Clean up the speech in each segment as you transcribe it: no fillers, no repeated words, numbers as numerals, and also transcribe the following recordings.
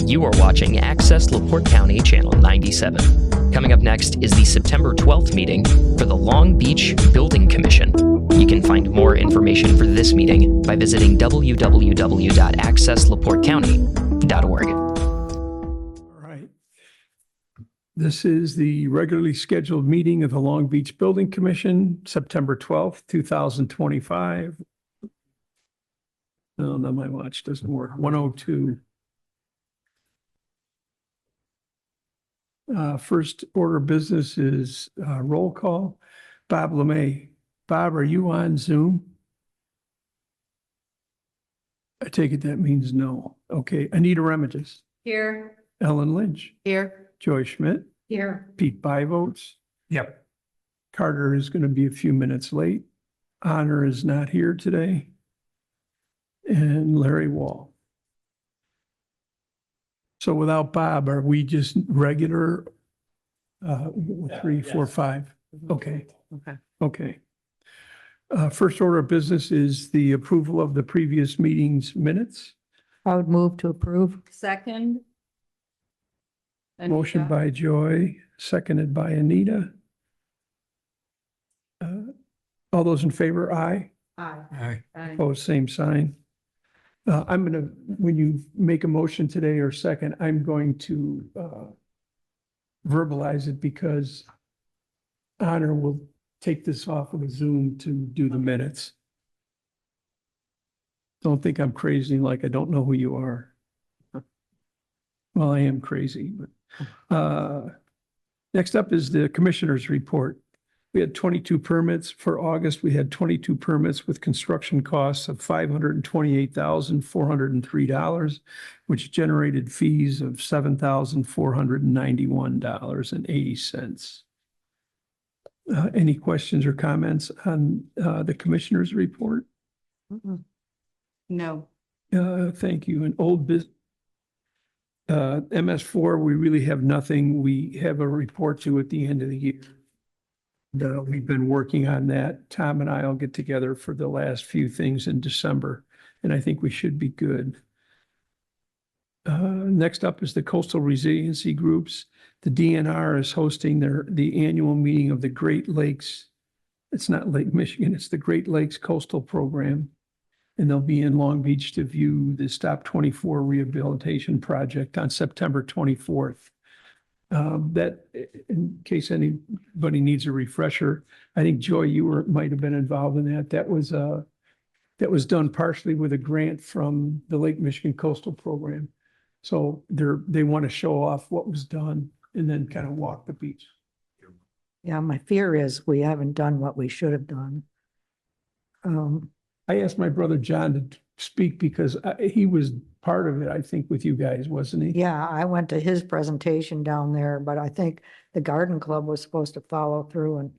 You are watching Access LaPorte County Channel 97. Coming up next is the September 12th meeting for the Long Beach Building Commission. You can find more information for this meeting by visiting www.accesslaportecounty.org. All right. This is the regularly scheduled meeting of the Long Beach Building Commission, September 12th, 2025. No, my watch doesn't work. 1:02. First order of business is roll call. Bob Lemay. Bob, are you on Zoom? I take it that means no. Okay. Anita Remages. Here. Ellen Lynch. Here. Joy Schmidt. Here. Pete Byvotes. Yep. Carter is going to be a few minutes late. Honor is not here today. And Larry Wall. So without Bob, are we just regular 3, 4, 5? Okay. Okay. First order of business is the approval of the previous meeting's minutes. I would move to approve. Second. Motion Anita. by Joy, seconded by Anita. All those in favor, aye. Aye. Aye. Opposed, same sign. I'm going to, when you make a motion today or second, I'm going to verbalize it because Honor will take this off of the Zoom to do the minutes. Don't think I'm crazy like I don't know who you are. Well, I am crazy, but next up is the commissioner's report. We had 22 permits for August. We had 22 permits with construction costs of $528,403, which generated fees of $7,491.80. Any questions or comments on the commissioner's report? No. Thank you. And old business. MS4, we really have nothing. We have a report to at the end of the year. We've been working on that. Tom and I will get together for the last few things in December, and I think we should be good. Next up is the Coastal Resiliency Groups. The DNR is hosting the annual meeting of the Great Lakes. It's not Lake Michigan, it's the Great Lakes Coastal Program. And they'll be in Long Beach to view the Stop 24 rehabilitation project on September 24th. That, in case anybody needs a refresher, I think Joy, you might have been involved in that. That was done partially with a grant from the Lake Michigan Coastal Program. So they want to show off what was done and then kind of walk the beach. Yeah, my fear is we haven't done what we should have done. I asked my brother John to speak because he was part of it, I think, with you guys, wasn't he? Yeah, I went to his presentation down there, but I think the garden club was supposed to follow through and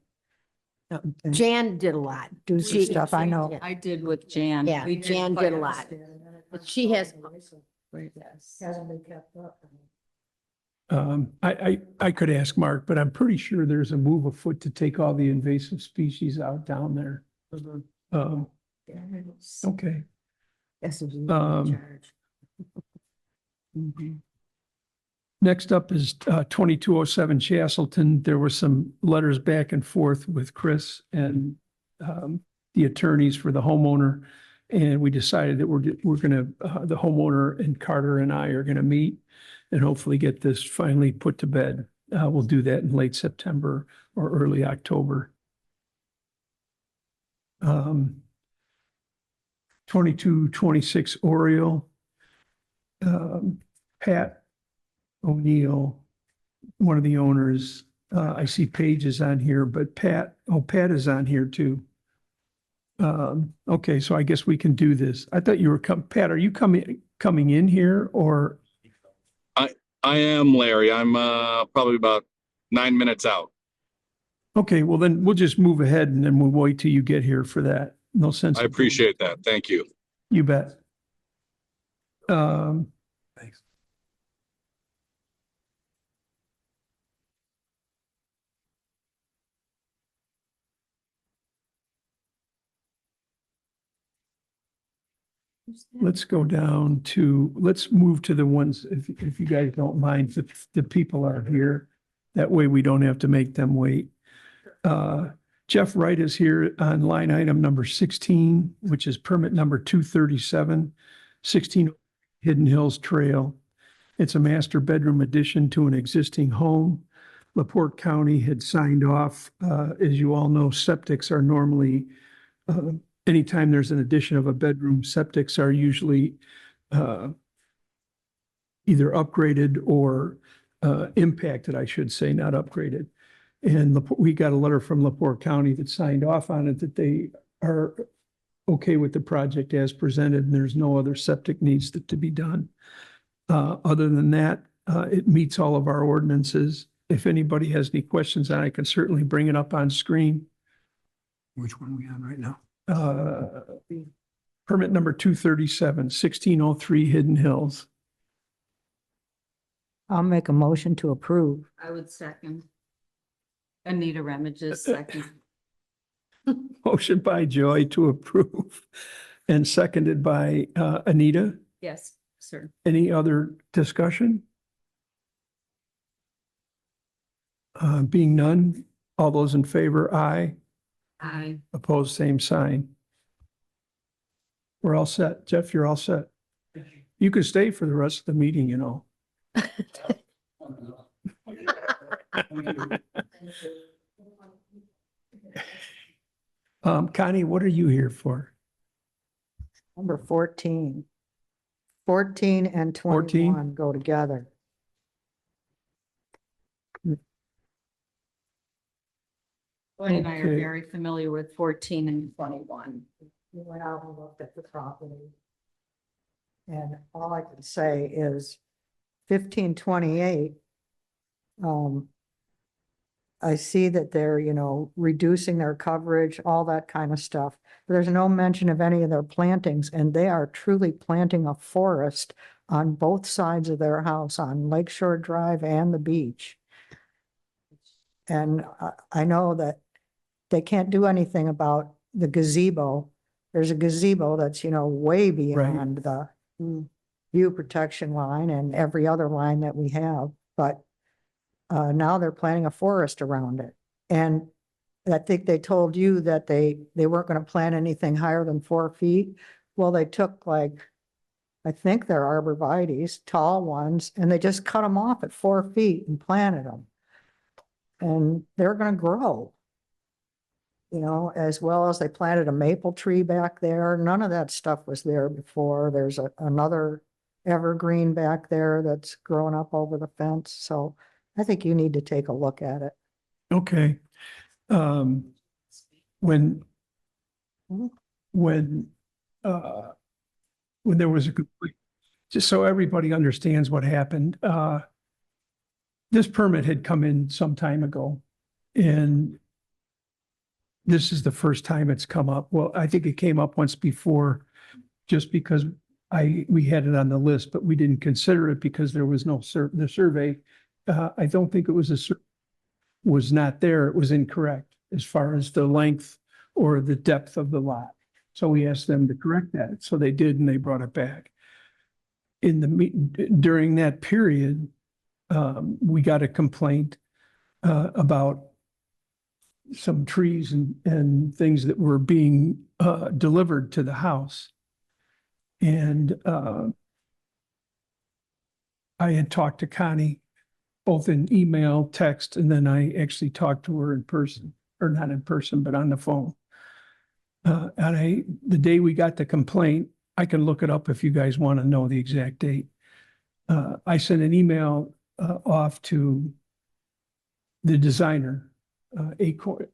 Jan did a lot. do some stuff. I know. I did with Jan. Yeah, We Jan quite did a lot. But she has, Hasn't been kept up. I could ask Mark, but I'm pretty sure there's a move afoot to take all the invasive species out down there. Okay. Next up is 2207 Chastleton. There were some letters back and forth with Chris and the attorneys for the homeowner. And we decided that we're going to, the homeowner and Carter and I are going to meet and hopefully get this finally put to bed. We'll do that in late September or early October. 2226 Oriole. Pat O'Neill, one of the owners. I see Paige is on here, but Pat is on here too. Okay, so I guess we can do this. I thought you were Pat, are you coming in here or? I am, Larry. I'm probably about 9 minutes out. Okay, well then we'll just move ahead and then we'll wait till you get here for that. No sense. I appreciate that. Thank you. You bet. Thanks. let's go down to, let's move to the ones, if you guys don't mind, the people are here. That way we don't have to make them wait. Jeff Wright is here on line item number 16, which is permit number 237, 16 Hidden Hills Trail. It's a master bedroom addition to an existing home. LaPorte County had signed off. As you all know, septics are normally, anytime there's an addition of a bedroom, septics are usually either upgraded or impacted, I should say, not upgraded. And we got a letter from LaPorte County that signed off on it, that they are okay with the project as presented, and there's no other septic needs to be done. Other than that, it meets all of our ordinances. If anybody has any questions on it, I can certainly bring it up on screen. Which one are we on right now? Permit number 237, 1603 Hidden Hills. I'll make a motion to approve. I would second. Anita Remages, second. Motion by Joy to approve and seconded by Anita. Yes, sir. Any other discussion? Being none, all those in favor, aye. Aye. Opposed, same sign. We're all set. Jeff, you're all set. You can stay for the rest of the meeting, you know. Connie, what are you here for? Number 14. 14 and 14? 21 go together. Lloyd and I are Okay. very familiar with 14 and 21. We went out and looked at the property. And all I can say is 1528. I see that they're, reducing their coverage, all that kind of stuff. But there's no mention of any of their plantings, and they are truly planting a forest on both sides of their house, on Lakeshore Drive and the beach. And I know that they can't do anything about the gazebo. There's a gazebo that's, way beyond the view protection line and every other line that we have, but now they're planting a forest around it. And I think they told you that they weren't going to plant anything higher than 4 feet. Well, they took I think they're arborvitaes, tall ones, and they just cut them off at 4 feet and planted them. And they're going to grow. As well as they planted a maple tree back there. None of that stuff was there before. There's another evergreen back there that's growing up over the fence. So I think you need to take a look at it. Okay. When there was a complete, just so everybody understands what happened, this permit had come in some time ago, and this is the first time it's come up. Well, I think it came up once before, just because we had it on the list, but we didn't consider it because there was no the survey. I don't think it was was not there. It was incorrect as far as the length or the depth of the lot. So we asked them to correct that. So they did, and they brought it back. During that period, we got a complaint about some trees and things that were being delivered to the house. And I had talked to Connie both in email, text, and then I actually talked to her in person, or not in person, but on the phone. And the day we got the complaint, I can look it up if you guys want to know the exact date. I sent an email off to the designer,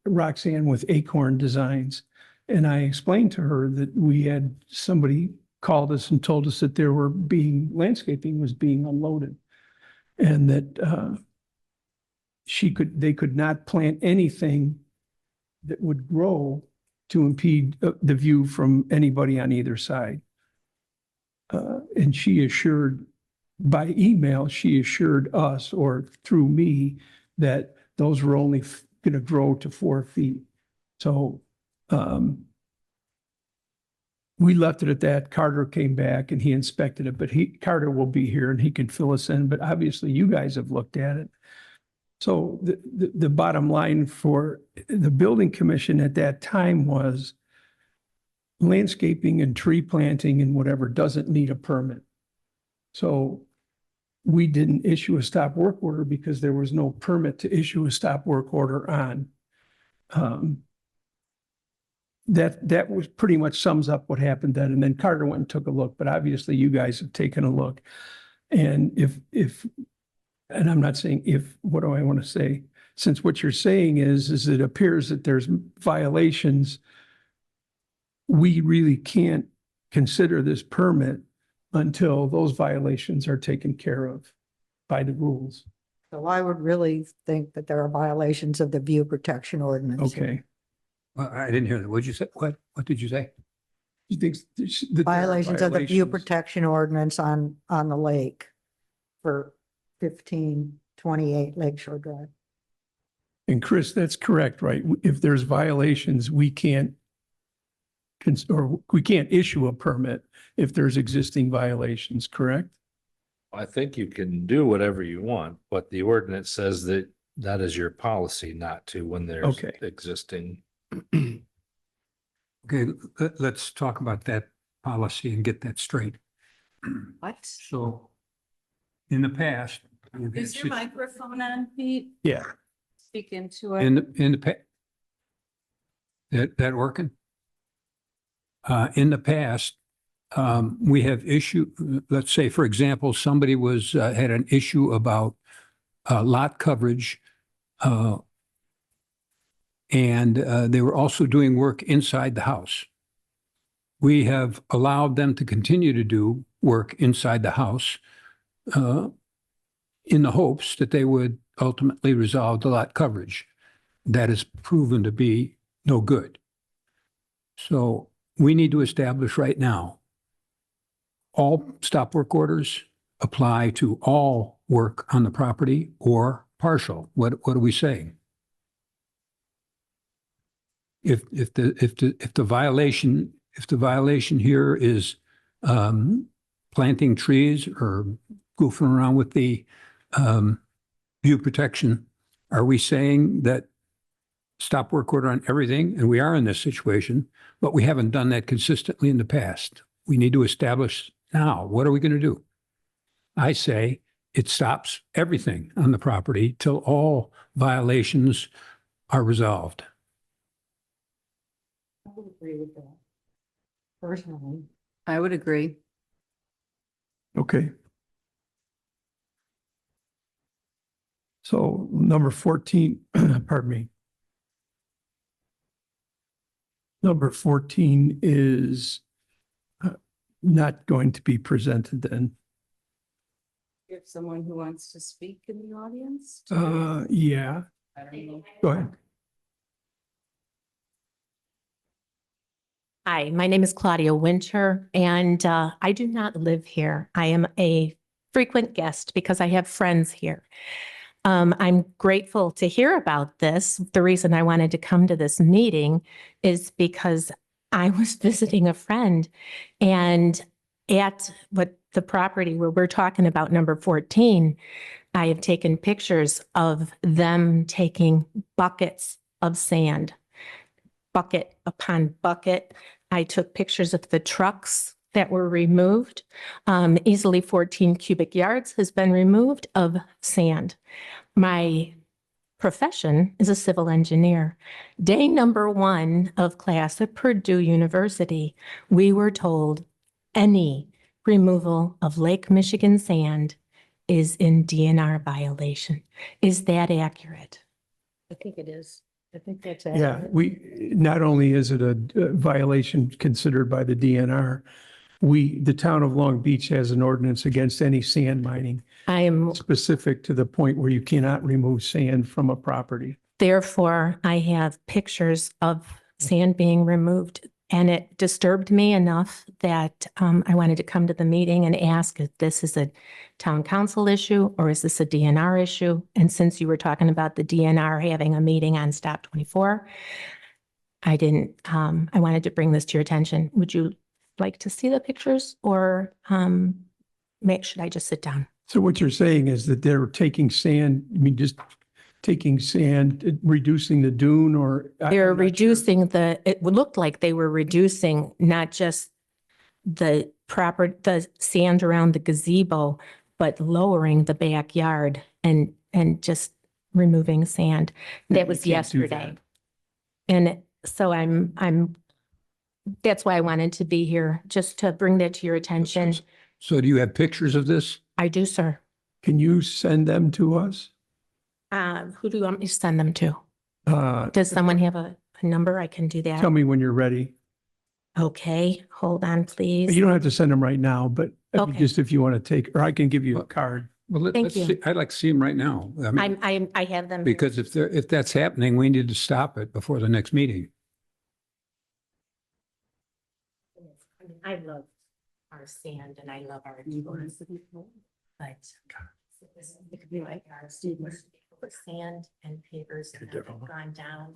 Roxanne with Acorn Designs. And I explained to her that we had somebody called us and told us that landscaping was being unloaded. And that they could not plant anything that would grow to impede the view from anybody on either side. And she assured, by email, she assured us, or through me, that those were only going to grow to 4 feet. So we left it at that. Carter came back and he inspected it, but Carter will be here and he can fill us in, but obviously you guys have looked at it. So the bottom line for the building commission at that time was landscaping and tree planting and whatever doesn't need a permit. So we didn't issue a stop work order because there was no permit to issue a stop work order on. That was pretty much sums up what happened then. And then Carter went and took a look, but obviously you guys have taken a look. And and I'm not saying if, what do I want to say? Since what you're saying is it appears that there's violations, we really can't consider this permit until those violations are taken care of by the rules. So I would really think that there are violations of the view protection ordinance. here. Okay. Well, I didn't hear that. What'd you say? What did you say? You think that there are Violations of the view violations? protection ordinance on the lake for 1528 Lakeshore Drive. And Chris, that's correct, right? If there's violations, we can't we can't issue a permit if there's existing violations, correct? I think you can do whatever you want, but the ordinance says that that is your policy not to when there's Okay. existing. Okay, let's talk about that policy and get that straight. What? So in the past. we've had Is your sit- microphone on, Pete? Yeah. Speak into it. In the that working? In the past, we have let's say, for example, somebody had an issue about lot coverage. And they were also doing work inside the house. We have allowed them to continue to do work inside the house in the hopes that they would ultimately resolve the lot coverage. That has proven to be no good. So we need to establish right now, all stop work orders apply to all work on the property or partial. What are we saying? If the violation here is planting trees or goofing around with the view protection, are we saying that stop work order on everything? And we are in this situation, but we haven't done that consistently in the past. We need to establish now, what are we going to do? I say it stops everything on the property till all violations are resolved. I would agree with that. Personally. I would agree. Okay. So number 14, pardon me. Number 14 is not going to be presented then. You have someone who wants to speak in the audience? Yeah, I don't know. go ahead. Hi, my name is Claudia Winter, and I do not live here. I am a frequent guest because I have friends here. I'm grateful to hear about this. The reason I wanted to come to this meeting is because I was visiting a friend, and at the property where we're talking about, number 14, I have taken pictures of them taking buckets of sand, bucket upon bucket. I took pictures of the trucks that were removed. Easily 14 cubic yards has been removed of sand. My profession is a civil engineer. Day number 1 of class at Purdue University, we were told any removal of Lake Michigan sand is in DNR violation. Is that accurate? I think it is. I think that's Yeah, accurate. not only is it a violation considered by the DNR, the town of Long Beach has an ordinance against any sand mining I am, specific to the point where you cannot remove sand from a property. therefore, I have pictures of sand being removed. And it disturbed me enough that I wanted to come to the meeting and ask if this is a town council issue or is this a DNR issue? And since you were talking about the DNR having a meeting on Stop 24, I wanted to bring this to your attention. Would you like to see the pictures or should I just sit down? So what you're saying is that they're taking sand, I mean, just taking sand, reducing the dune or? They're I'm not sure. reducing it looked like they were reducing not just the sand around the gazebo, but lowering the backyard and just removing sand. Yeah, That you was can't do yesterday. that. And so that's why I wanted to be here, just to bring that to your attention. So do you have pictures of this? I do, sir. Can you send them to us? Who do you want me to send them to? Does someone have a number? I can do Tell that. me when you're ready. Okay, hold on, please. You don't have to send them right now, but I mean, Okay. just if you want to take, or I can give you a card. Well, Thank let's you. see, I'd like to see them right now. I mean, I have them. here. because if that's happening, we need to stop it before the next meeting. I mean, I love our sand and I love our neighbors, but it could be like our sand and papers that have gone down.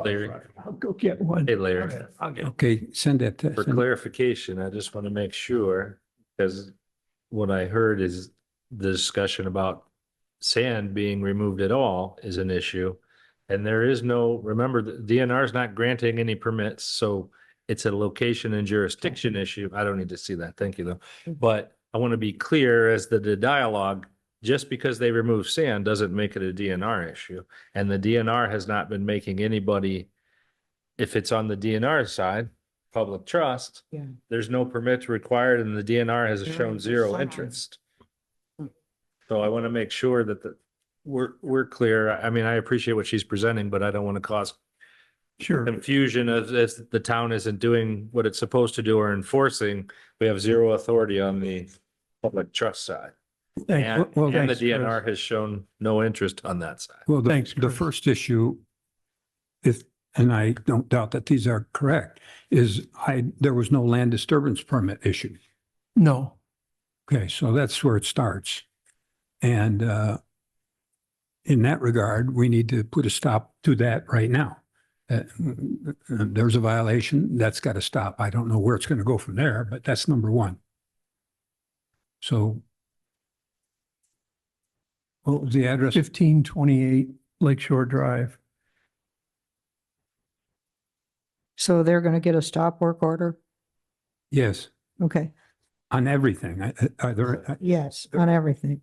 Larry. I'll go get one. Hey, Larry. I'll get. Okay, send that to. For clarification, I just want to make sure, because what I heard is the discussion about sand being removed at all is an issue. And there is no, remember, the DNR is not granting any permits, so it's a location and jurisdiction issue. I don't need to see that. Thank you, though. But I want to be clear as the dialogue, just because they remove sand doesn't make it a DNR issue. And the DNR has not been making anybody, if it's on the DNR side, public trust, Yeah. there's no permits required and the DNR has shown zero interest. So I want to make sure that we're clear. I mean, I appreciate what she's presenting, but I don't want to cause Sure. confusion as the town isn't doing what it's supposed to do or enforcing. We have zero authority on the public trust side. And Well, and the thanks, Chris. DNR has shown no interest on that side. Well, Thanks, the Chris. first issue, and I don't doubt that these are correct, is there was no land disturbance permit issued. No, Okay, so that's where it starts. And in that regard, we need to put a stop to that right now. There's a violation, that's got to stop. I don't know where it's going to go from there, but that's number one. So what was the address? 1528 Lakeshore Drive. So they're going to get a stop work order? Yes, Okay, on everything. Are there, yes, on everything.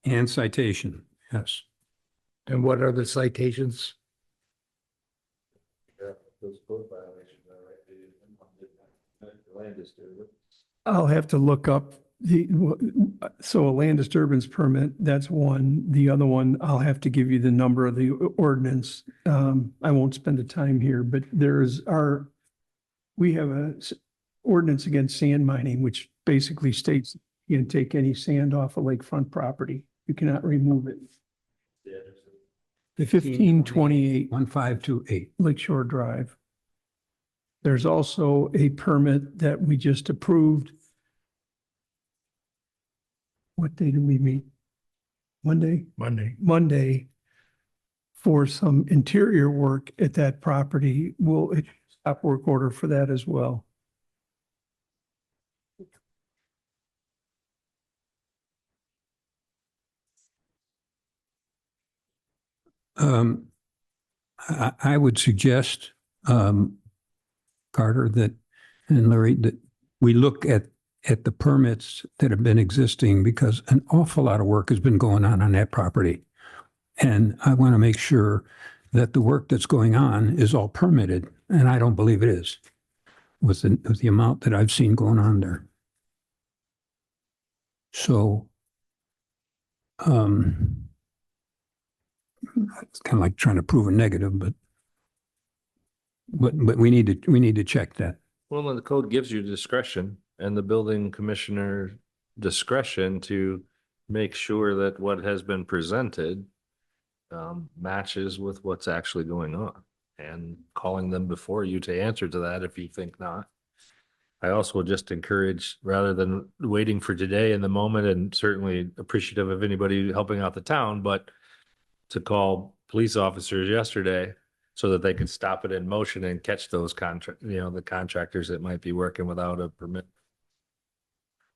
and citation, yes. And what are the citations? I'll have to look up so a land disturbance permit, that's one. The other one, I'll have to give you the number of the ordinance. I won't spend the time here, but we have a ordinance against sand mining, which basically states you can take any sand off a lakefront property. You cannot remove it. The 1528 1528. Lakeshore Drive. There's also a permit that we just approved. What day did we meet? Monday? Monday for some interior work at that property. We'll issue a stop work order for that as well. I would suggest, Carter, and Larry, that we look at the permits that have been existing because an awful lot of work has been going on that property. And I want to make sure that the work that's going on is all permitted, and I don't believe it is with the amount that I've seen going on there. So, it's kind of like trying to prove a negative, but we need to check that. Well, the code gives you discretion and the building commissioner discretion to make sure that what has been presented matches with what's actually going on and calling them before you to answer to that if you think not. I also would just encourage, rather than waiting for today in the moment, and certainly appreciative of anybody helping out the town, but to call police officers yesterday so that they could stop it in motion and catch those the contractors that might be working without a permit.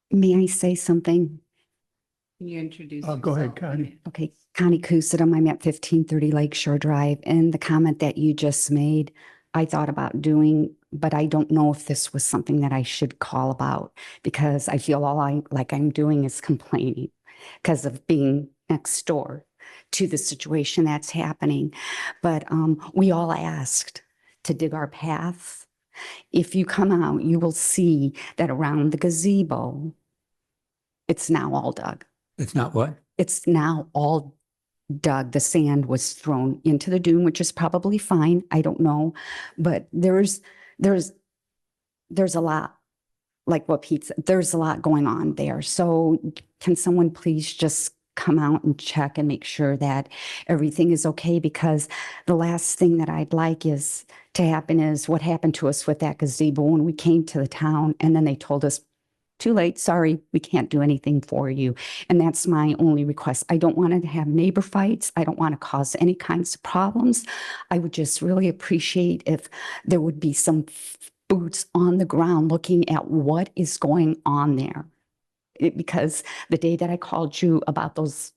May I say something? Can you introduce Go ahead, yourself? Connie. Okay, Connie Kusidum, I'm at 1530 Lakeshore Drive, and the comment that you just made, I thought about doing, but I don't know if this was something that I should call about, because I feel like I'm doing is complaining because of being next door to the situation that's happening. But we all asked to dig our path. If you come out, you will see that around the gazebo, it's now all dug. It's not what? It's now all dug. The sand was thrown into the dune, which is probably fine. I don't know. But there's a lot, like what Pete said, there's a lot going on there. So can someone please just come out and check and make sure that everything is okay? Because the last thing that I'd like is to happen is what happened to us with that gazebo when we came to the town, and then they told us, too late, sorry, we can't do anything for you. And that's my only request. I don't want to have neighbor fights. I don't want to cause any kinds of problems. I would just really appreciate if there would be some boots on the ground looking at what is going on there. Because the day that I called you about those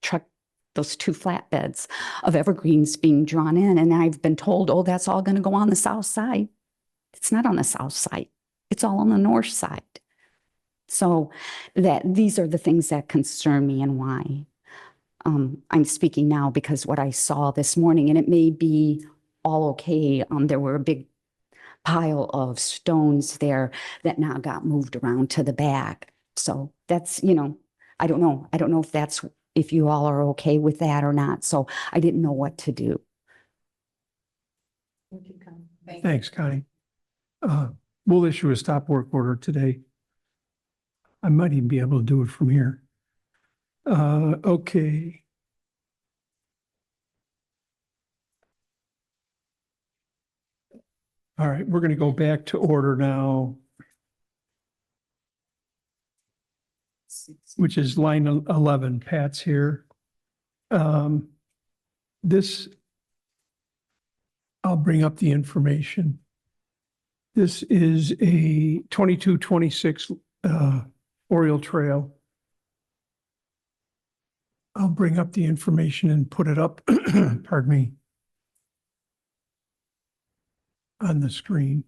two flatbeds of evergreens being drawn in, and I've been told, oh, that's all going to go on the south side. It's not on the south side. It's all on the north side. So these are the things that concern me and why. I'm speaking now because what I saw this morning, and it may be all okay. There were a big pile of stones there that now got moved around to the back. So that's, I don't know. I don't know if you all are okay with that or not. So I didn't know what to do. Thanks, Connie. We'll issue a stop work order today. I might even be able to do it from here. Okay. All right, we're going to go back to order now, which is line 11. Pat's here. This, I'll bring up the information. This is a 2226 Oriole Trail. I'll bring up the information and put it up, pardon me, on the screen.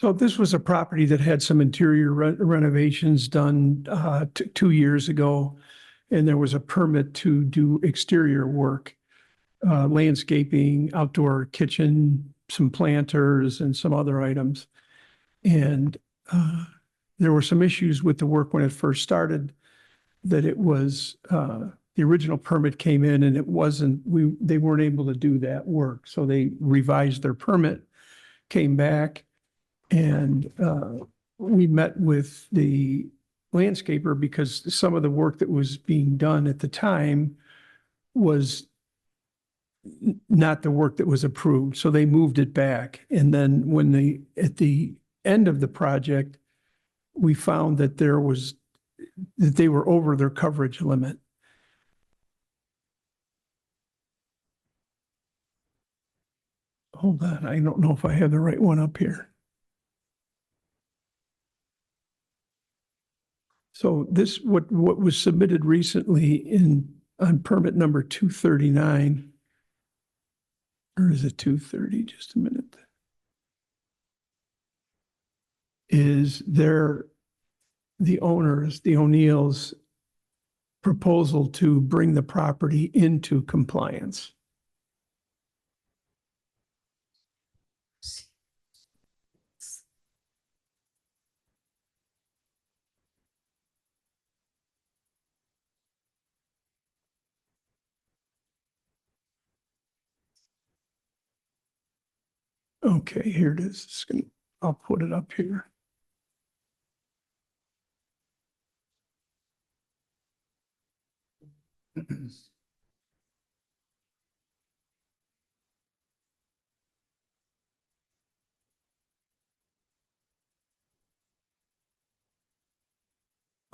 So this was a property that had some interior renovations done 2 years ago, and there was a permit to do exterior work, landscaping, outdoor kitchen, some planters, and some other items. And there were some issues with the work when it first started, that it was, the original permit came in and it wasn't, they weren't able to do that work. So they revised their permit, came back, and we met with the landscaper because some of the work that was being done at the time was not the work that was approved. So they moved it back. And then at the end of the project, we found that that they were over their coverage limit. Hold on, I don't know if I have the right one up here. So this, what was submitted recently on permit number 239, or is it 230? Just a minute. Is the owners, the O'Neills' proposal to bring the property into compliance. Okay, here it is. I'll put it up here.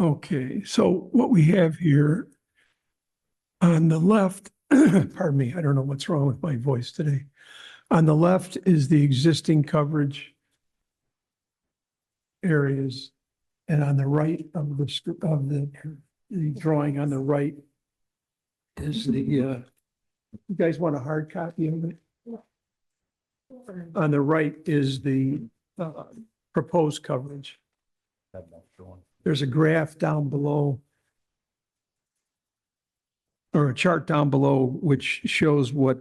Okay, so what we have here on the left, pardon me, I don't know what's wrong with my voice today. On the left is the existing coverage areas. And on the right of the drawing on the right is the, you guys want a hard copy of it? On the right is the proposed coverage. There's a graph down below, or a chart down below, which shows what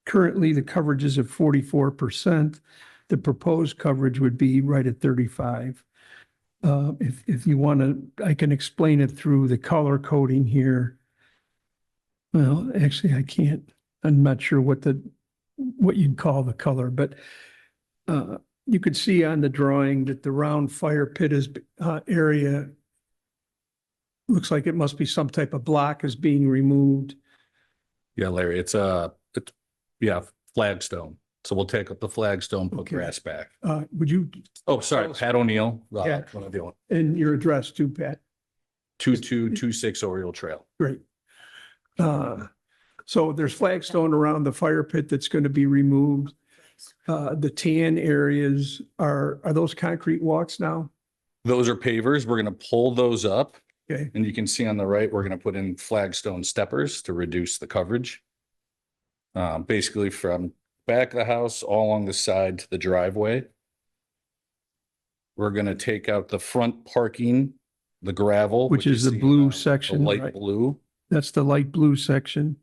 currently the coverage is at 44%. The proposed coverage would be right at 35. If you want to, I can explain it through the color coding here. Well, actually, I can't. I'm not sure what you'd call the color, but you could see on the drawing that the round fire pit area looks like it must be some type of block is being removed. Yeah, Larry, it's flagstone. So we'll take up the flagstone, put Okay. grass back. Would you, Oh, sorry, Tell us- Pat O'Neill. Yeah. What am I doing? and your address too, Pat? 2226 Oriole Trail. Great. So there's flagstone around the fire pit that's going to be removed. The tan areas are those concrete walks now? Those are pavers. We're going to pull those up. Okay, And you can see on the right, we're going to put in flagstone steppers to reduce the coverage. Basically from back of the house, all along the side to the driveway. We're going to take out the front parking, the gravel. which you is the see, blue the section, light right? blue. That's the light blue section.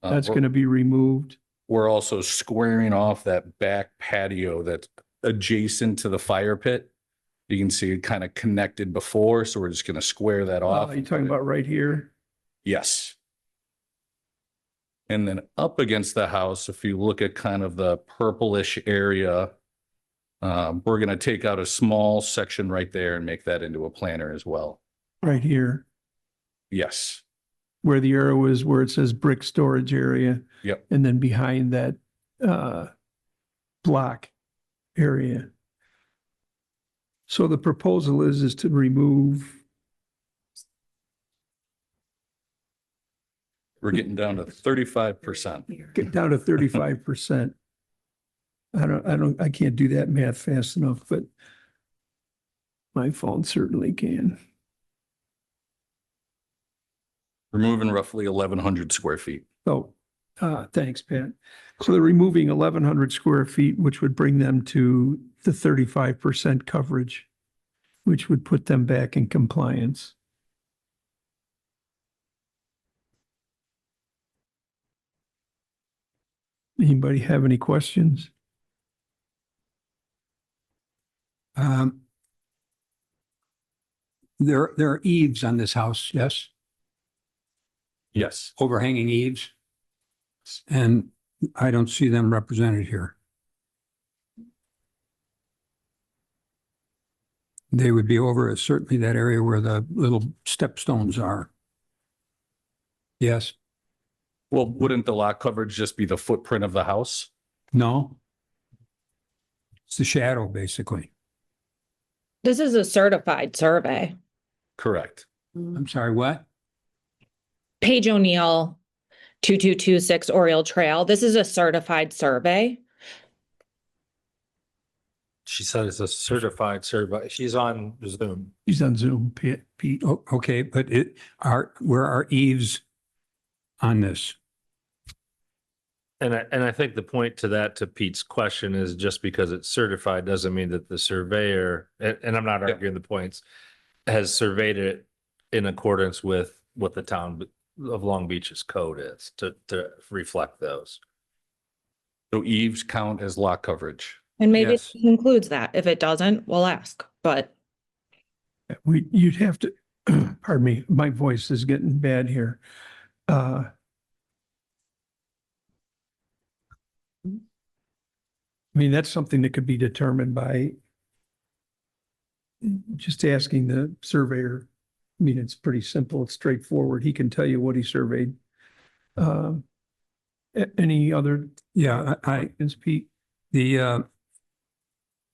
That's We're- going to be removed. We're also squaring off that back patio that's adjacent to the fire pit. You can see it kind of connected before, so we're just going to square that off. You're talking about right here? Yes. And then up against the house, if you look at kind of the purplish area, we're going to take out a small section right there and make that into a planter as well. Right here, Yes. where the arrow is, where it says brick storage area. Yep. And then behind that block area. So the proposal is to remove, We're getting down to 35%. get down to 35%. I can't do that math fast enough, but my phone certainly can. Removing roughly 1,100 square feet. So, thanks, Pat. So they're removing 1,100 square feet, which would bring them to the 35% coverage, which would put them back in compliance. Anybody have any questions? There are eaves on this house, yes? Yes. Overhanging eaves? And I don't see them represented here. They would be over certainly that area where the little stepstones are. Yes, Well, wouldn't the lot coverage just be the footprint of the house? no? It's the shadow, basically. This is a certified survey. Correct. I'm sorry, what? Paige O'Neill, 2226 Oriole Trail. This is a certified survey. She said it's a certified survey. She's on Zoom. He's on Zoom, Pete. Oh, okay, but where are eaves on this? And I think the point to that, to Pete's question, is just because it's certified doesn't mean that the surveyor, and I'm not arguing the points, has surveyed it in accordance with what the town of Long Beach's code is to reflect those. So eaves count as lot coverage. And maybe it Yes. includes that. If it doesn't, we'll ask, but You'd have to, pardon me, my voice is getting bad here. I mean, that's something that could be determined by just asking the surveyor. I mean, it's pretty simple. It's straightforward. He can tell you what he surveyed. Any other? Yeah, Is Pete? the,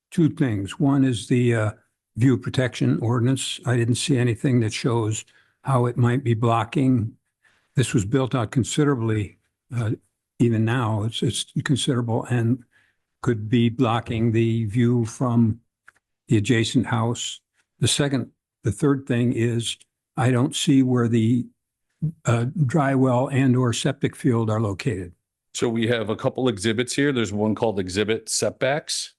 two things. One is the view protection ordinance. I didn't see anything that shows how it might be blocking. This was built out considerably, even now, it's considerable and could be blocking the view from the adjacent house. The third thing is I don't see where the dry well and or septic field are located. So we have a couple exhibits here. There's one called Exhibit Setbacks,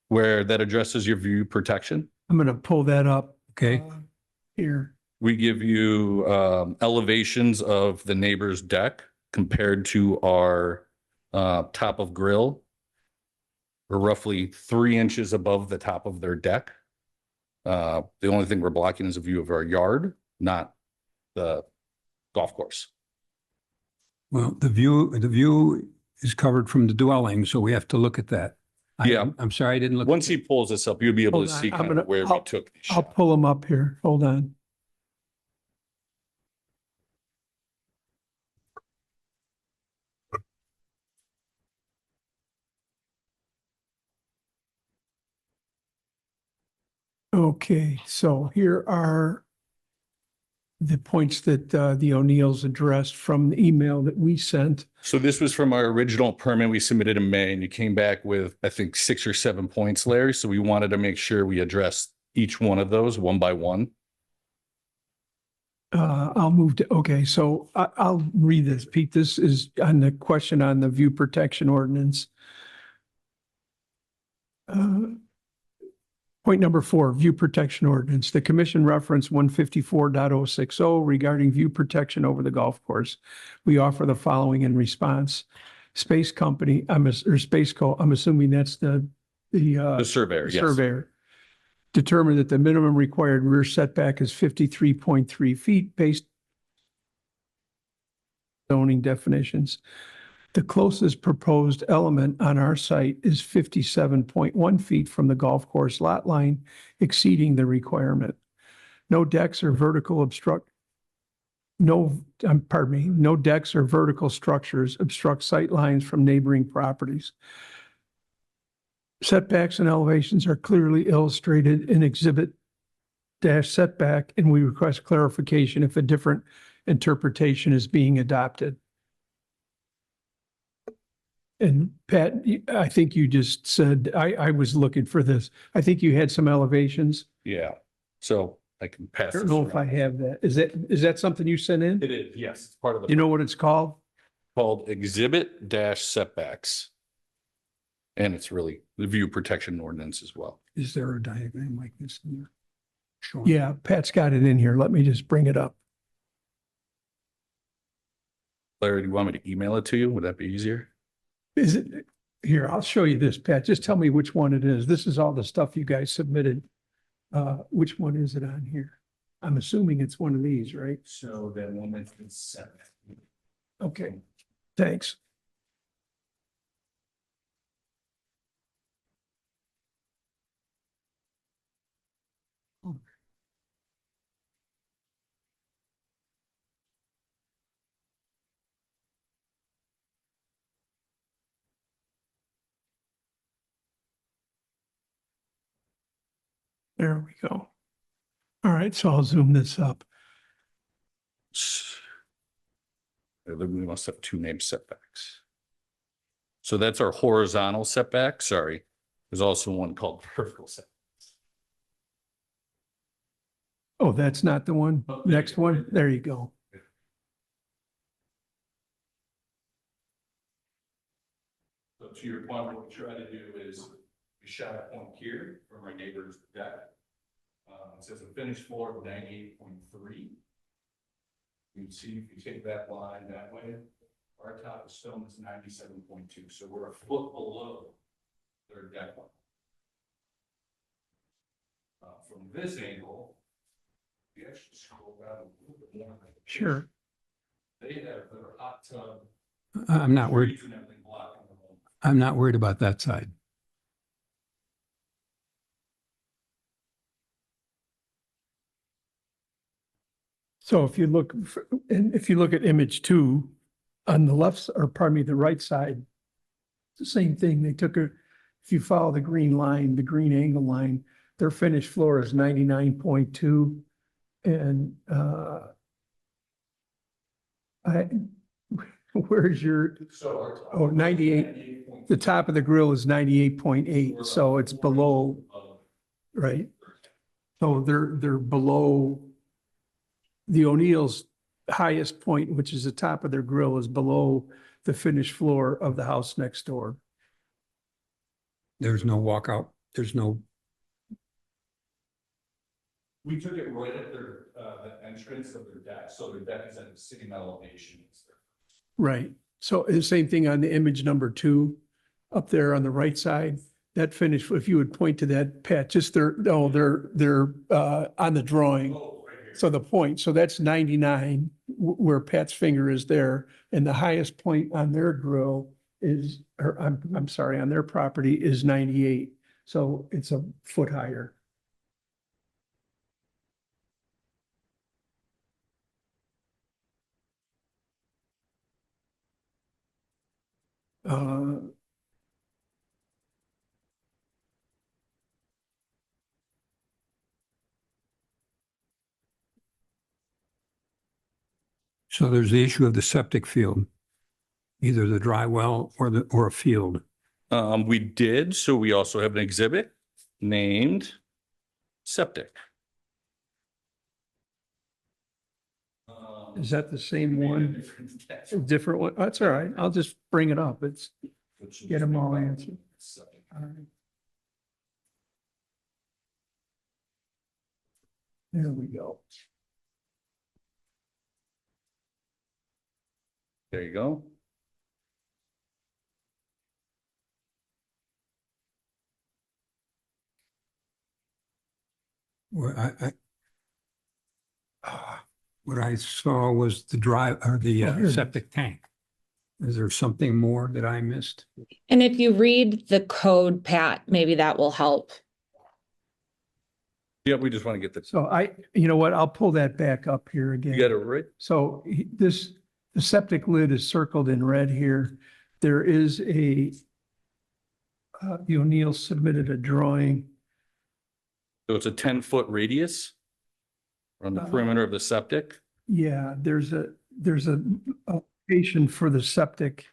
where that addresses your view protection. I'm going to pull that up Okay, here. We give you elevations of the neighbor's deck compared to our top of grill. We're roughly 3 inches above the top of their deck. The only thing we're blocking is a view of our yard, not the golf course. well, the view is covered from the dwelling, so we have to look at that. Yeah. I'm sorry, I didn't look. Once he pulls this up, you'll be able to Hold on, see I'm kind gonna- of where we I'll- took these I'll shots. pull them up here. Hold on. Okay, so here are the points that the O'Neills addressed from the email that we sent. So this was from our original permit we submitted in May, and you came back with, I think, 6 or 7 points, Larry. So we wanted to make sure we addressed each one of those one by one. I'll move to, okay, so I'll read this, Pete. This is on the question on the view protection ordinance. Point number 4, view protection ordinance. The commission referenced 154.060 regarding view protection over the golf course. We offer the following in response. Space Company, or Space Co, I'm assuming that's the Surveyor, yes. surveyor, determined that the minimum required rear setback is 53.3 feet based zoning definitions. The closest proposed element on our site is 57.1 feet from the golf course lot line, exceeding the requirement. No decks or vertical no decks or vertical structures obstruct sight lines from neighboring properties. Setbacks and elevations are clearly illustrated in Exhibit dash setback, and we request clarification if a different interpretation is being adopted. And Pat, I think you just said, I was looking for this. I think you had some elevations. Yeah. So I can I pass this don't know if I around. have that. Is that something you sent in? It is, yes. It's part of the. You know what it's called? Called Exhibit Dash Setbacks. And it's really the view protection ordinance as well. Is there a diagram like this in there? Showing- Yeah, Pat's got it in here. Let me just bring it up. Larry, do you want me to email it to you? Would that be easier? Is it, here, I'll show you this, Pat. Just tell me which one it is. This is all the stuff you guys submitted. Which one is it on here? I'm assuming it's one of these, right? So that one that's been set. Okay, thanks. There we go. All right, so I'll zoom this up. We must have two named setbacks. So that's our horizontal setback. Sorry. There's also one called vertical setback. Oh, that's not the one? Next one? There you go. So to your point, what we try to do is we shot a point here from our neighbor's deck. It says a finished floor of 98.3. You can see if you take that line that way, our top of stone is 97.2. So we're a foot below their deck line. From this angle, we actually scroll down a little bit more. Sure. They have their hot tub. I'm not worried. trees and everything blocking the whole. I'm not worried about that side. So if you look, and if you look at image 2, on the left, or pardon me, the right side, it's the same thing. They took if you follow the green line, the green angle line, their finished floor is 99.2. And where's your, So 98, the top of the grill is 98.8, so it's below, right? So they're below, the O'Neill's highest point, which is the top of their grill, is below the finished floor of the house next door. There's no walkout, there's no, We took it right at their, the entrance of their deck, so their deck is at the same elevation as their. Right. So the same thing on the image number 2, up there on the right side, that finish, if you would point to that, Pat, just they're on the drawing. Oh, right here. So the point, so that's 99 where Pat's finger is there, and the highest point on their grill is, or I'm sorry, on their property is 98. So it's a foot higher. so there's the issue of the septic field, either the dry well or a field. We did, so we also have an exhibit named septic. Is that the same one? Different one? That's all right. I'll just bring it up. It's, get them all answered. All right. There we go. There you go. Where what I saw was the dry, or the Oh, here it is. septic tank. Is there something more that I missed? And if you read the code, Pat, maybe that will help. Yeah, we just want to get the, So you know what? I'll pull that back up here again. you got it right? So the septic lid is circled in red here. There is the O'Neill submitted a drawing. So it's a 10-foot radius around the perimeter of the septic. Yeah, there's a location for the septic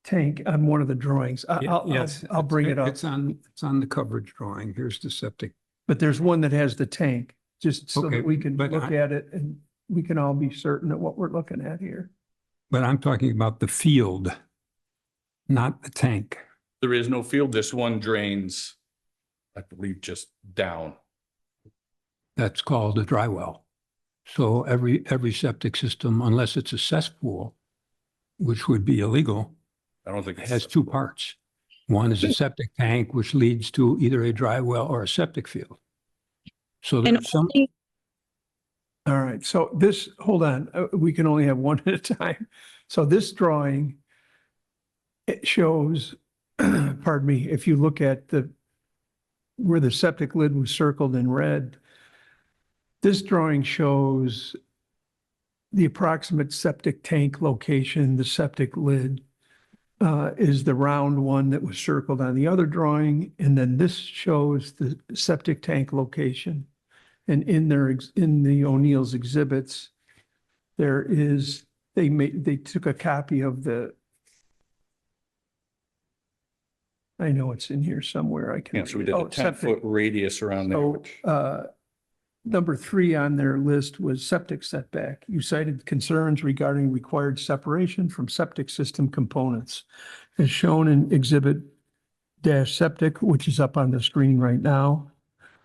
tank on one of the drawings. I'll bring it up. It's on the coverage drawing. Here's the septic. But there's one that has the tank, just so Okay, that we can but look at it and we can all be certain of what we're looking at here. But I'm talking about the field, not the tank. There is no field. This one drains, I believe, just down. That's called a dry well. So every septic system, unless it's a cesspool, which would be illegal, I don't think it's. has 2 parts. One is a septic tank, which leads to either a dry well or a septic field. So And there's some, only- All right, so this, hold on, we can only have one at a time. So this drawing, it shows, pardon me, if you look at where the septic lid was circled in red, this drawing shows the approximate septic tank location, the septic lid is the round one that was circled on the other drawing, and then this shows the septic tank location. And in the O'Neill's exhibits, there is, they took a copy of I know it's in here somewhere. I can. Yeah, so we did a septic. 10-foot radius around there. So, which- number 3 on their list was septic setback. You cited concerns regarding required separation from septic system components. As shown in exhibit -septic, which is up on the screen right now.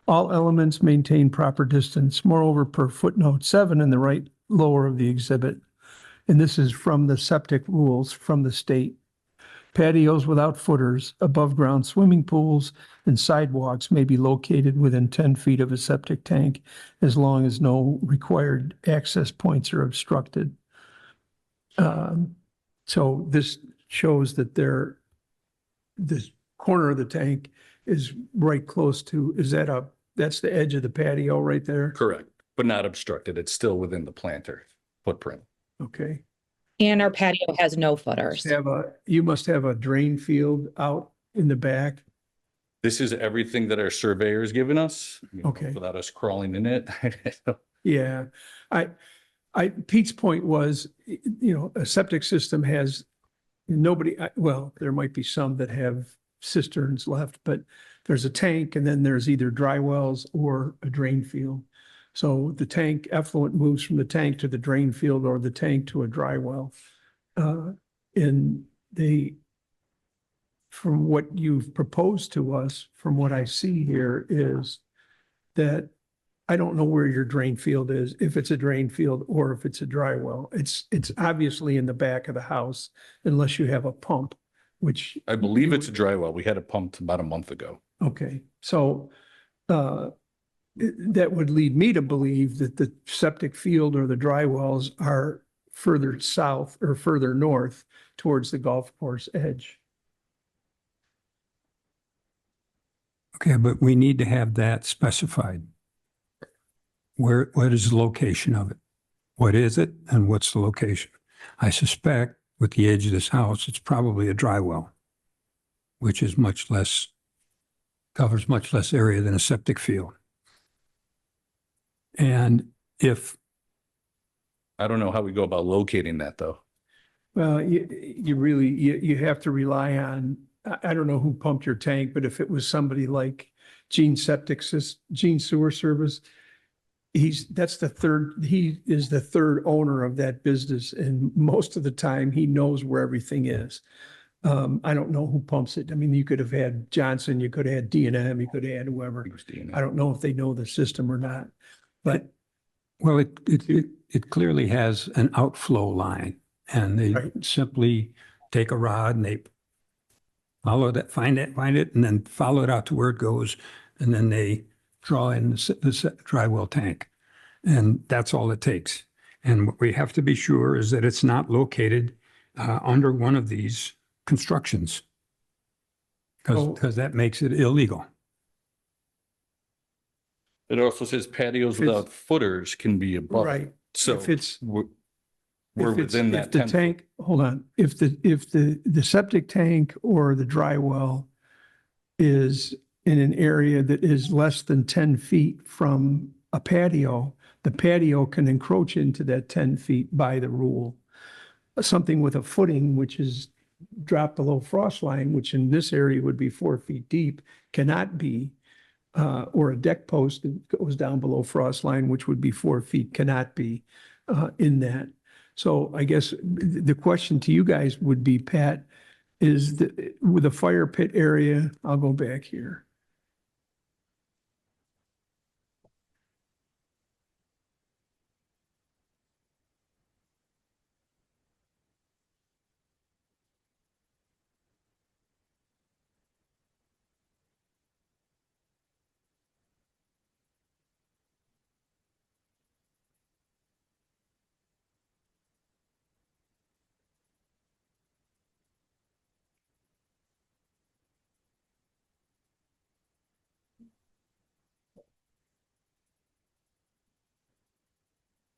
All elements maintain proper distance. Moreover, per footnote 7 in the right lower of the exhibit, and this is from the septic rules from the state. Patios without footers, above-ground swimming pools, and sidewalks may be located within 10 feet of a septic tank as long as no required access points are obstructed. So this shows that this corner of the tank is right close to, that's the edge of the patio right there? Correct. but not obstructed. It's still within the planter footprint. Okay. And our patio has no footers. You must have a drain field out in the back. This is everything that our surveyor's given us. Okay. Without us crawling in it. Yeah, Pete's point was, a septic system has well, there might be some that have cisterns left, but there's a tank and then there's either dry wells or a drain field. So the tank effluent moves from the tank to the drain field or the tank to a dry well. And from what you've proposed to us, from what I see here is that I don't know where your drain field is, if it's a drain field or if it's a dry well. It's obviously in the back of the house unless you have a pump, which. I believe it's a dry well. We had it pumped about a month ago. Okay, so that would lead me to believe that the septic field or the dry wells are further south or further north towards the golf course edge. Okay, but we need to have that specified. What is the location of it? What is it and what's the location? I suspect with the age of this house, it's probably a dry well, which is covers much less area than a septic field. And if I don't know how we go about locating that though. Well, you have to rely on, I don't know who pumped your tank, but if it was somebody like Gene Sewer Service, he is the third owner of that business. And most of the time he knows where everything is. I don't know who pumps it. I mean, you could have had Johnson, you could have had D&M, you could have had whoever. I don't know if they know the system or not, but. well, it clearly has an outflow line, and they Right. simply take a rod and they follow that, find it, and then follow it out to where it goes, and then they draw in the dry well tank, and that's all it takes. And what we have to be sure is that it's not located under one of these constructions, because that makes it illegal. It also says patios If it's- without footers can be above. Right. So If it's, we're if it's, within if that the 10 foot. tank, hold on, if the septic tank or the dry well is in an area that is less than 10 feet from a patio, the patio can encroach into that 10 feet by the rule. Something with a footing, which is dropped below frost line, which in this area would be 4 feet deep, cannot be, or a deck post that goes down below frost line, which would be 4 feet, cannot be in that. So I guess the question to you guys would be, Pat, is with the fire pit area, I'll go back here.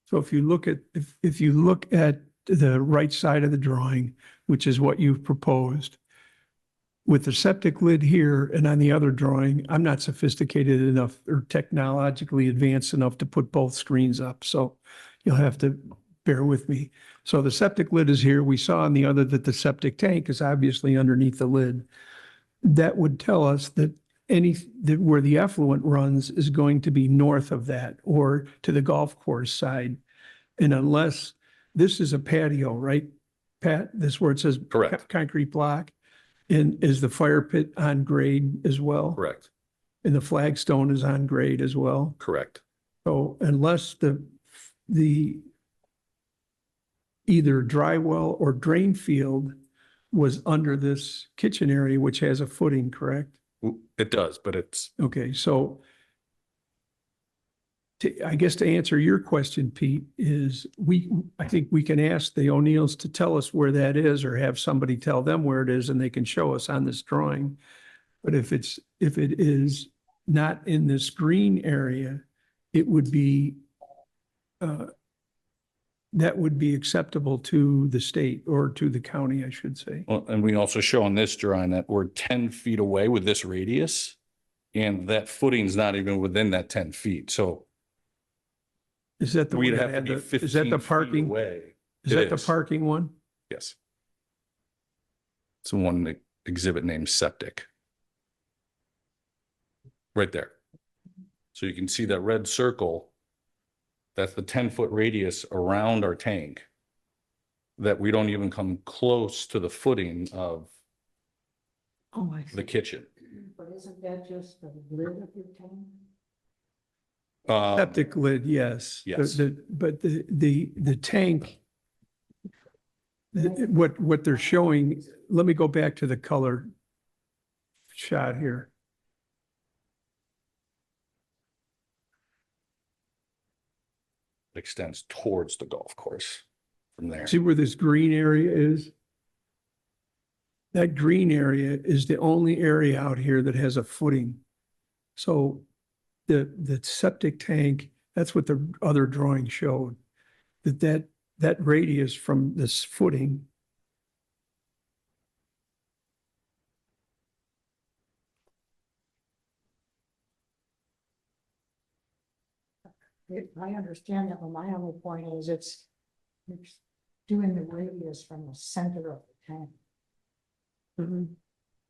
So if you look at, if you look at the right side of the drawing, which is what you've proposed, with the septic lid here and on the other drawing, I'm not sophisticated enough or technologically advanced enough to put both screens up. So you'll have to bear with me. So the septic lid is here. We saw on the other that the septic tank is obviously underneath the lid. That would tell us that where the effluent runs is going to be north of that or to the golf course side. And unless this is a patio, right, Pat? This where it says Correct. Concrete block. And is the fire pit on grade as well? Correct. And the flagstone is on grade as well? Correct. So unless the either dry well or drain field was under this kitchen area, which has a footing, correct? It does, but it's, Okay, so I guess to answer your question, Pete, is I think we can ask the O'Neills to tell us where that is or have somebody tell them where it is and they can show us on this drawing. But if it is not in this green area, it would be that would be acceptable to the state or to the county, I should say. Well, and we also show on this drawing that we're 10 feet away with this radius. And that footing's not even within that 10 feet. So Is that the one we'd that have to had be the, 15 is that the feet parking? away. Is It that the is. parking one? Yes. It's the one that exhibit named septic. Right there. So you can see that red circle. That's the 10-foot radius around our tank. That we don't even come close to the footing of Oh, I see. the kitchen. But isn't that just the lid of your tank? Septic lid, yes. Yes. But the tank, what they're showing, let me go back to the color shot here. Extends towards the golf course from there. See where this green area is? That green area is the only area out here that has a footing. So the septic tank, that's what the other drawing showed. That radius from this footing. I understand that, but my only point is it's doing the radius from the center of the tank.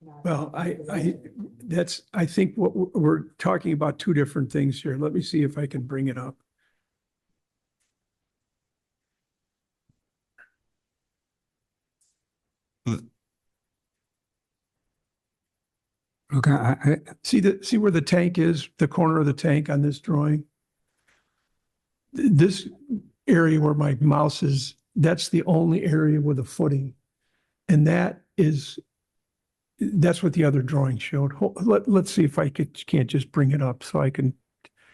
Not- Well, I think what we're talking about two different things here. Let me see if I can bring it up. Okay, See where the tank is, the corner of the tank on this drawing? This area where my mouse is, that's the only area with a footing. And that's what the other drawing showed. Let's see if I can't just bring it up so I can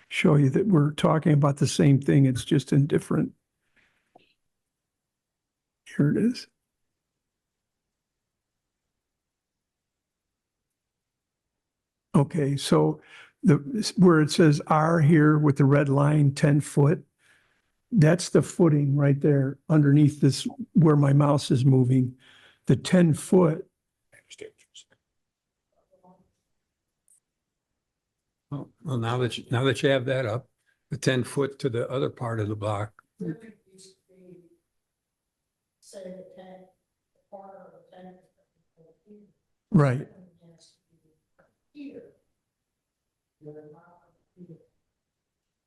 show you that we're talking about the same thing. It's just in different. Here it is. Okay, so where it says R here with the red line, 10 foot, that's the footing right there underneath this, where my mouse is moving. The 10 foot, well, now that you have that up, the 10 foot to the other part of the block. right.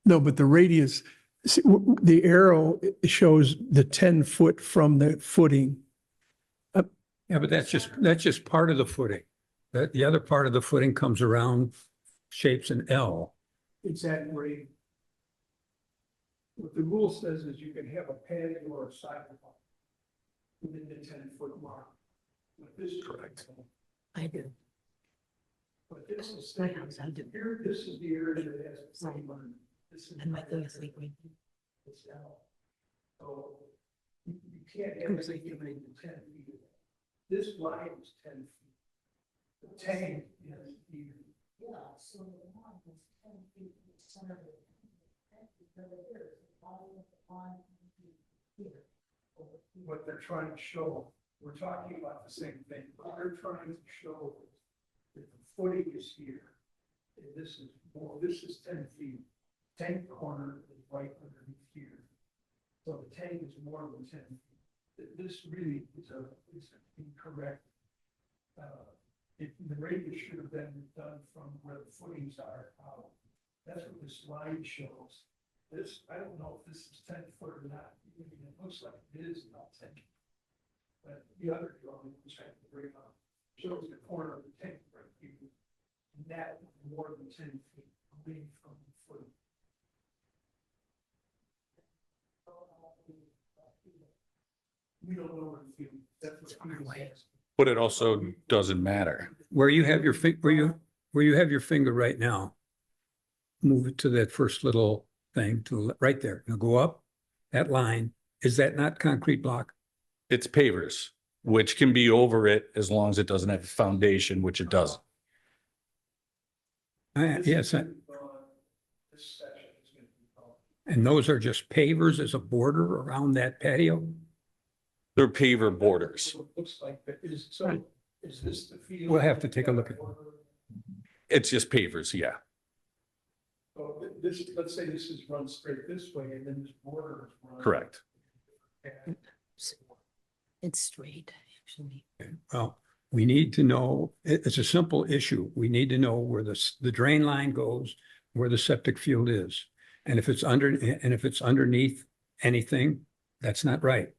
No, but the radius, see, the arrow shows the 10 foot from the footing. Yeah, but that's just part of the footing. The other part of the footing comes around, shapes an L. Exactly. What the rule says is you can have a patio or a sidewalk within the 10-foot mark. But this is correct. I do. But this is My house, I do. here. This is the area that has the same line. This is And my thing is like, it's L. So you can't have Comes like anything the- in 10 feet. This line is 10 feet. The tank is even. Yeah, so the line is 10 feet in the center of the tank. What they're trying to show, we're talking about the same thing, but they're trying to show that the footing is here. And this is 10 feet. Tank corner is right underneath here. So the tank is more than 10 feet. This really is incorrect. The radius should have been done from where the footings are out. That's what this line shows. This, I don't know if this is 10 foot or not. I mean, it looks like it is not 10. But the other drawing, which I can bring up, shows the corner of the tank right here. And that is more than 10 feet away from the footing. We don't know where the footing, that's what I'm saying. But it also doesn't matter. Where you have your where you have your finger right now, move it to that first little thing right there. Now go up that line. Is that not concrete block? It's pavers, which can be over it as long as it doesn't have a foundation, which it doesn't. Yes, This section is going to be called. And those are just pavers as a border around that patio? They're paver borders. Looks like, that is, so is this the field? We'll have to take a look at it. It's just pavers, yeah. So this, let's say this is run straight this way and then this border is run. Correct. It's straight, actually. Well, we need to know, it's a simple issue. We need to know where the drain line goes, where the septic field is. And if it's underneath anything, that's not right.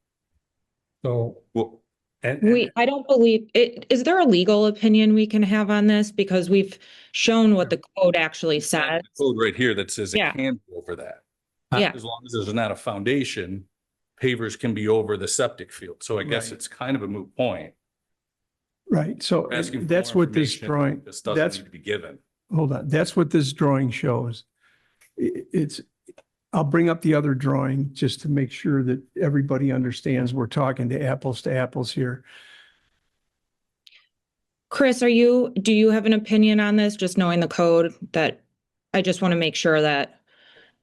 So. Well, I don't believe it. Is there a legal opinion we can have on this? Because we've shown what the code actually says. code right here that says it Yeah. can go over that. Yeah. As long as there's not a foundation, pavers can be over the septic field. So I guess Right. it's kind of a moot point. Right, so Asking for that's more what this information, drawing, This doesn't that's, need to be given. hold on, that's what this drawing shows. It's, I'll bring up the other drawing just to make sure that everybody understands we're talking to apples here. Chris, do you have an opinion on this? Just knowing the code that I just want to make sure that.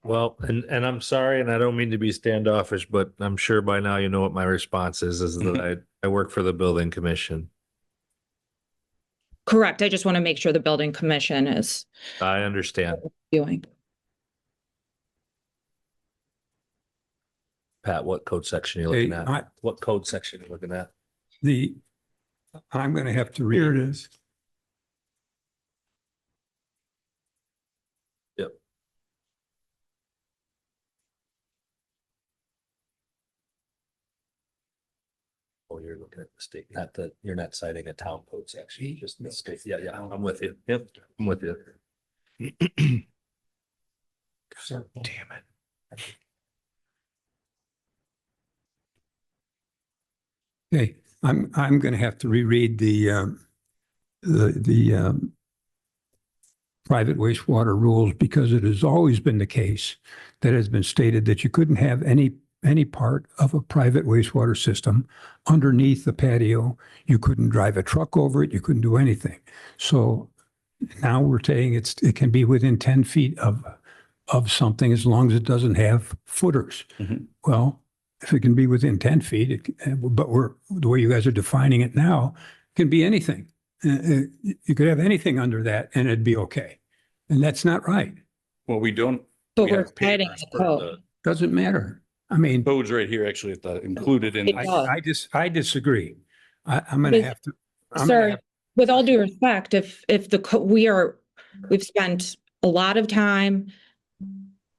Well, and I'm sorry, and I don't mean to be standoffish, but I'm sure by now you know what my response is that I work for the building commission. Correct. I just want to make sure the building commission is I understand. doing. Pat, what code section are you looking Hey, at? What code section are you looking at? I'm going to have to Here read. it is. Yep. Oh, you're looking at the state, you're not citing a town code section, just the state. Yeah, I'm with you. Yep, I'm with you. Damn it. Okay, I'm going to have to reread the private wastewater rules because it has always been the case that has been stated that you couldn't have any part of a private wastewater system underneath the patio. You couldn't drive a truck over it. You couldn't do anything. So now we're saying it can be within 10 feet of something as long as it doesn't have footers. Mhm. Well, if it can be within 10 feet, but the way you guys are defining it now, it can be anything. You could have anything under that and it'd be okay. And that's not right. Well, we don't. But we we're have citing pavers the for code. Doesn't matter. I mean, Codes right here, actually, included in. It does. I disagree. I'm going to have to. I'm gonna Sir, have- with all due respect, if we've spent a lot of time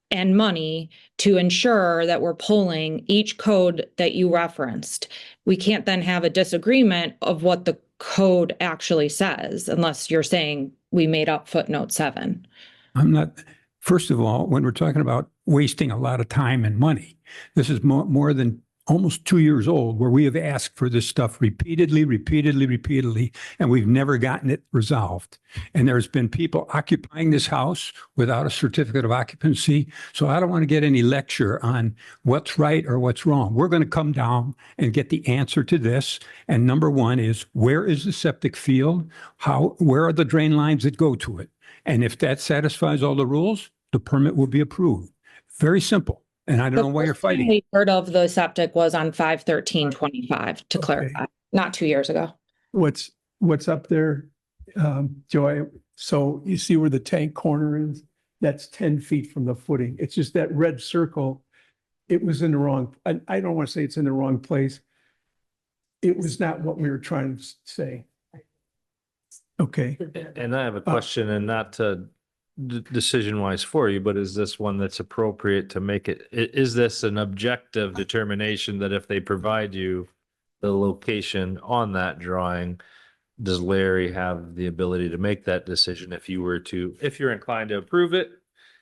and money to ensure that we're pulling each code that you referenced. We can't then have a disagreement of what the code actually says, unless you're saying we made up footnote 7. I'm not, first of all, when we're talking about wasting a lot of time and money, this is more than almost 2 years old where we have asked for this stuff repeatedly, and we've never gotten it resolved. And there's been people occupying this house without a certificate of occupancy. So I don't want to get any lecture on what's right or what's wrong. We're going to come down and get the answer to this. And number one is, where is the septic field? Where are the drain lines that go to it? And if that satisfies all the rules, the permit will be approved. Very simple. And I don't know why you're fighting. We heard of the septic was on 5/13/25, to Okay. clarify, not 2 years ago. What's up there, Joy? So you see where the tank corner is? That's 10 feet from the footing. It's just that red circle. It was in the wrong, I don't want to say it's in the wrong place. It was not what we were trying to say. Okay, And I have a question, and not to decision wise for you, but is this one that's appropriate to make it? Is this an objective determination that if they provide you the location on that drawing, does Larry have the ability to make that decision if you're inclined to approve it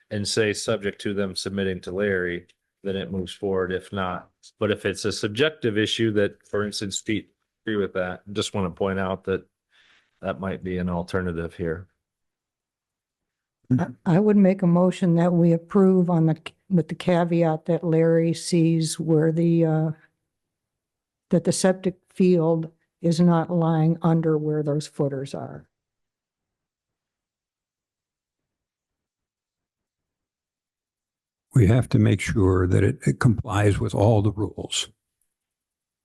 and say subject to them submitting to Larry, then it moves forward. If not, but if it's a subjective issue that, for instance, Pete, agree with that, just want to point out that that might be an alternative here. I would make a motion that we approve with the caveat that Larry sees where that the septic field is not lying under where those footers are. we have to make sure that it complies with all the rules.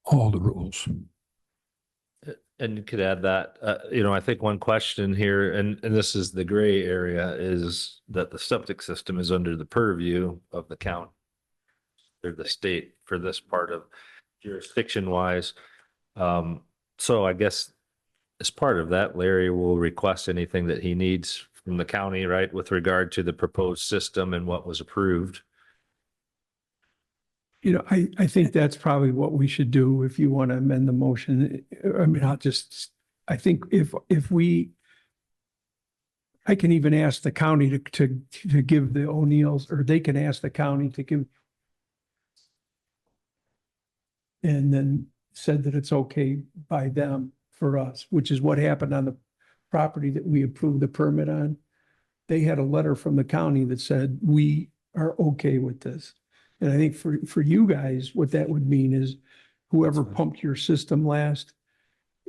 All the rules. And you could add that, I think one question here, and this is the gray area, is that the septic system is under the purview of the county or the state for this part of jurisdiction wise. So I guess as part of that, Larry will request anything that he needs from the county, right, with regard to the proposed system and what was approved. I think that's probably what we should do if you want to amend the motion. I mean, I think I can even ask the county to give the O'Neills, or they can ask the county to give. And then said that it's okay by them for us, which is what happened on the property that we approved the permit on. They had a letter from the county that said, we are okay with this. And I think for you guys, what that would mean is whoever pumped your system last,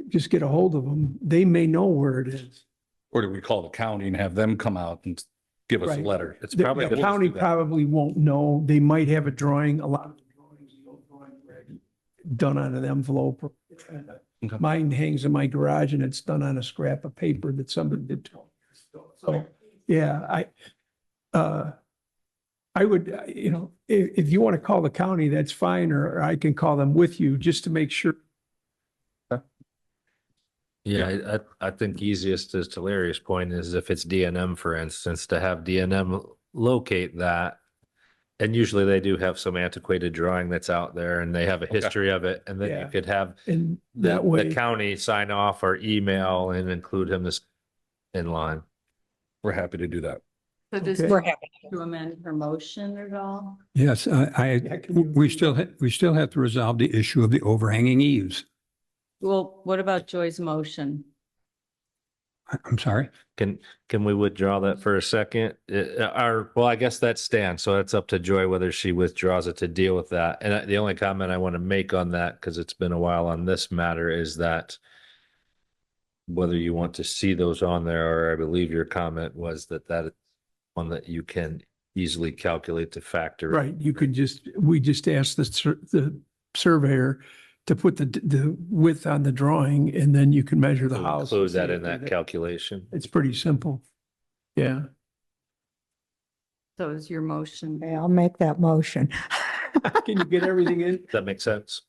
just get a hold of them. They may know where it is. Or do we call the county and have them come out and give us a Right. letter? It's The probably. the county probably won't know. They might have a drawing, a lot of the drawings, the old drawings were done on an envelope. Okay. Mine hangs in my garage and it's done on a scrap of paper that somebody did 12 years ago. So, yeah, I would, if you want to call the county, that's fine, or I can call them with you just to make sure. Yeah, I think easiest is to Larry's point is if it's DNM, for instance, to have DNM locate that. And usually they do have some antiquated drawing that's out there and they have a history of it. And then Yeah. you could have And the that way, county sign off or email and include him this in line. We're happy to do that. So does Okay. We're happy. to amend her motion at all? Yes, Yeah, can you- we still have to resolve the issue of the overhanging eaves. Well, what about Joy's motion? I'm sorry. Can we withdraw that for a second? I guess that stands. So that's up to Joy whether she withdraws it to deal with that. And the only comment I want to make on that, because it's been a while on this matter, is that whether you want to see those on there, or I believe your comment was that is one that you can easily calculate the factor. right, we just asked the surveyor to put the width on the drawing and then you can measure the So house. include that in that calculation. It's pretty simple. Yeah. So is your motion Okay, I'll make that motion. Can you get everything in? Does that make sense?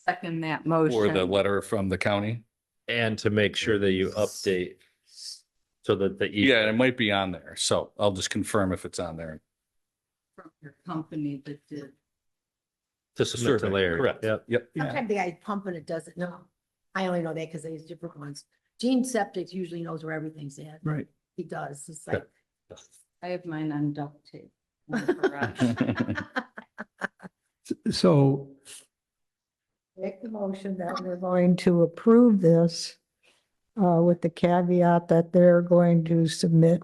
second that Or the motion? letter from the county. And to make sure that you update so that the. Yeah, it might be on there. So I'll just confirm if it's on there. From your company that did. To submit to Survey, Larry. correct. Yep. Yep. Yeah. Sometimes the guy pumping it doesn't know. I only know that because they use different ones. Gene Septic usually knows where everything's at. Right. He does. It's like, I have mine on duct tape. So Make the motion that we're going to approve this with the caveat that they're going to submit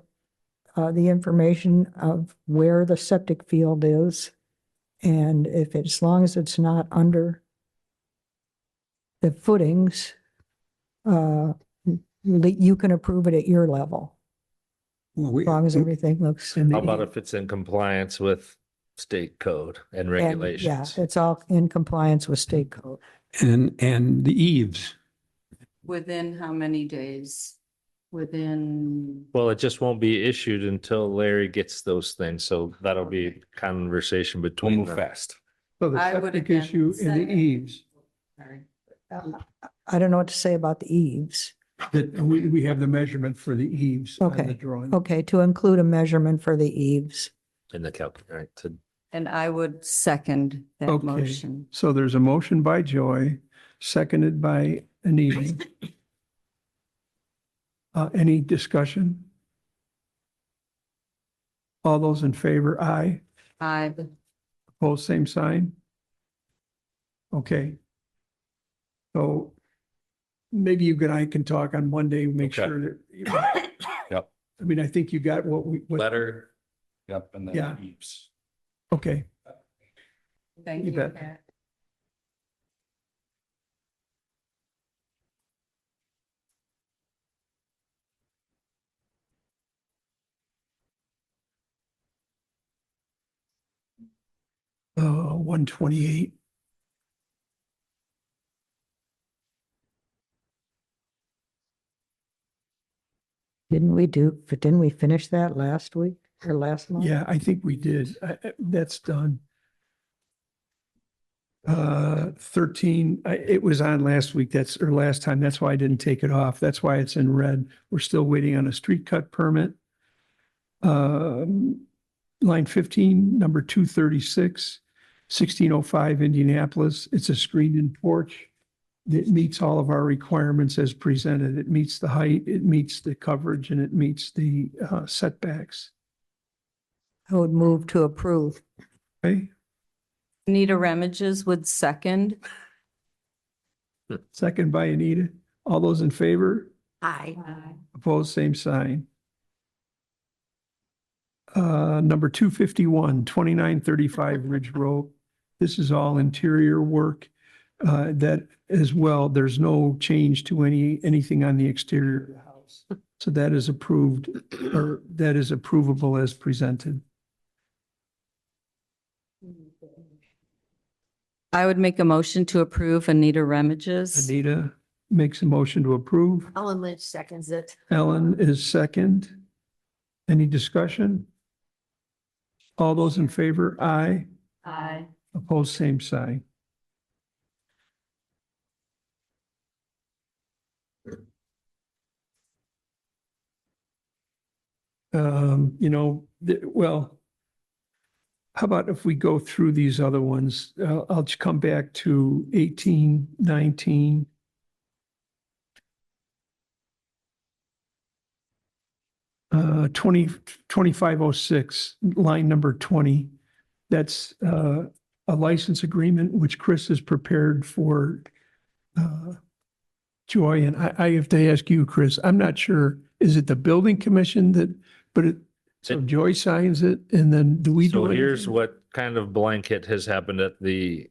the information of where the septic field is. And if it's, as long as it's not under the footings, you can approve it at your level, Well, as long as everything looks. and How the- about if it's in compliance with state code and And, yeah, regulations? it's all in compliance with state code. and the eaves. Within how many days? Within, Well, it just won't be issued until Larry gets those things. So that'll be conversation We'll between move them. fast. so the I would septic again issue and the second. eaves, sorry. I don't know what to say about the eaves. that we have the measurement for the eaves on the Okay. drawing. Okay, to include a measurement for the eaves. In the right? And I would second that Okay. motion. So there's a motion by Joy, seconded by Anita. Any discussion? All those in favor, aye. Opposed, same sign? Okay. So maybe you and I can talk on Monday, make Okay. sure that. Yep. I mean, I think you got what Letter. Yep, and Yeah. then eaves. okay. Thank You you. bet. Pat. 128. Didn't we finish that last week or last month? Yeah, I think we did. That's done. 13, it was on last week, or last time. That's why I didn't take it off. That's why it's in red. We're still waiting on a street cut permit. Line 15, number 236, 1605 Indianapolis. It's a screened-in porch. It meets all of our requirements as presented. It meets the height, it meets the coverage, and it meets the setbacks. I would move to approve. Okay, Anita Remages would second. second by Anita. All those in favor? Aye. Opposed, same sign. Number 251, 2935 Ridge Road. This is all interior work. That as well, there's no change to anything on the exterior of the house. So that is approved, or that is approvable as presented. I would make a motion to approve Anita Remages. Anita makes a motion to approve. Ellen Lynch seconds it. Ellen is second. Any discussion? All those in favor? Aye. Aye. Opposed, same sign. Well, how about if we go through these other ones? I'll just come back to 18, 19. Uh, 2506, line number 20. That's a license agreement which Chris has prepared for Joy. And I have to ask you, Chris, I'm not sure, is it the building commission so Joy signs it and then do we do So it? here's what kind of blanket has happened at the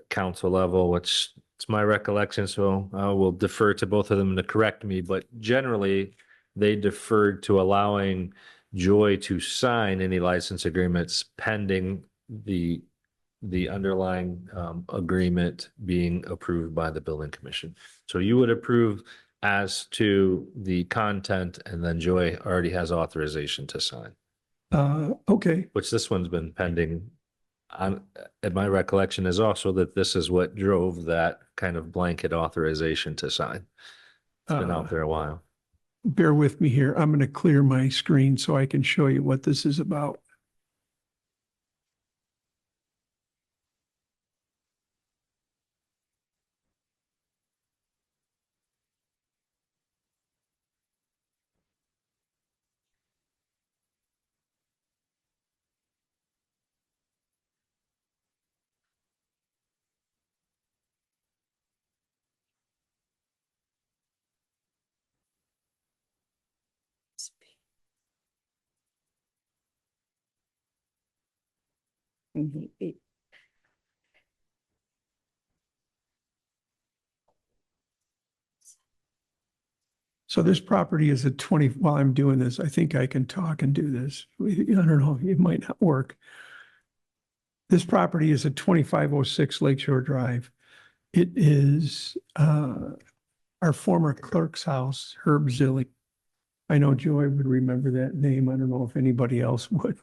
council level, which it's my recollection, so I will defer to both of them to correct me, but generally they deferred to allowing Joy to sign any license agreements pending the underlying agreement being approved by the building commission. So you would approve as to the content, and then Joy already has authorization to sign, Okay, which this one's been pending. And my recollection is also that this is what drove that kind of blanket authorization to sign. It's been out there a while. bear with me here. I'm going to clear my screen so I can show you what this is about. So this property is while I'm doing this, I think I can talk and do this. I don't know, it might not work. This property is at 2506 Lakeshore Drive. It is our former clerk's house, Herb Zilli. I know Joy would remember that name. I don't know if anybody else would.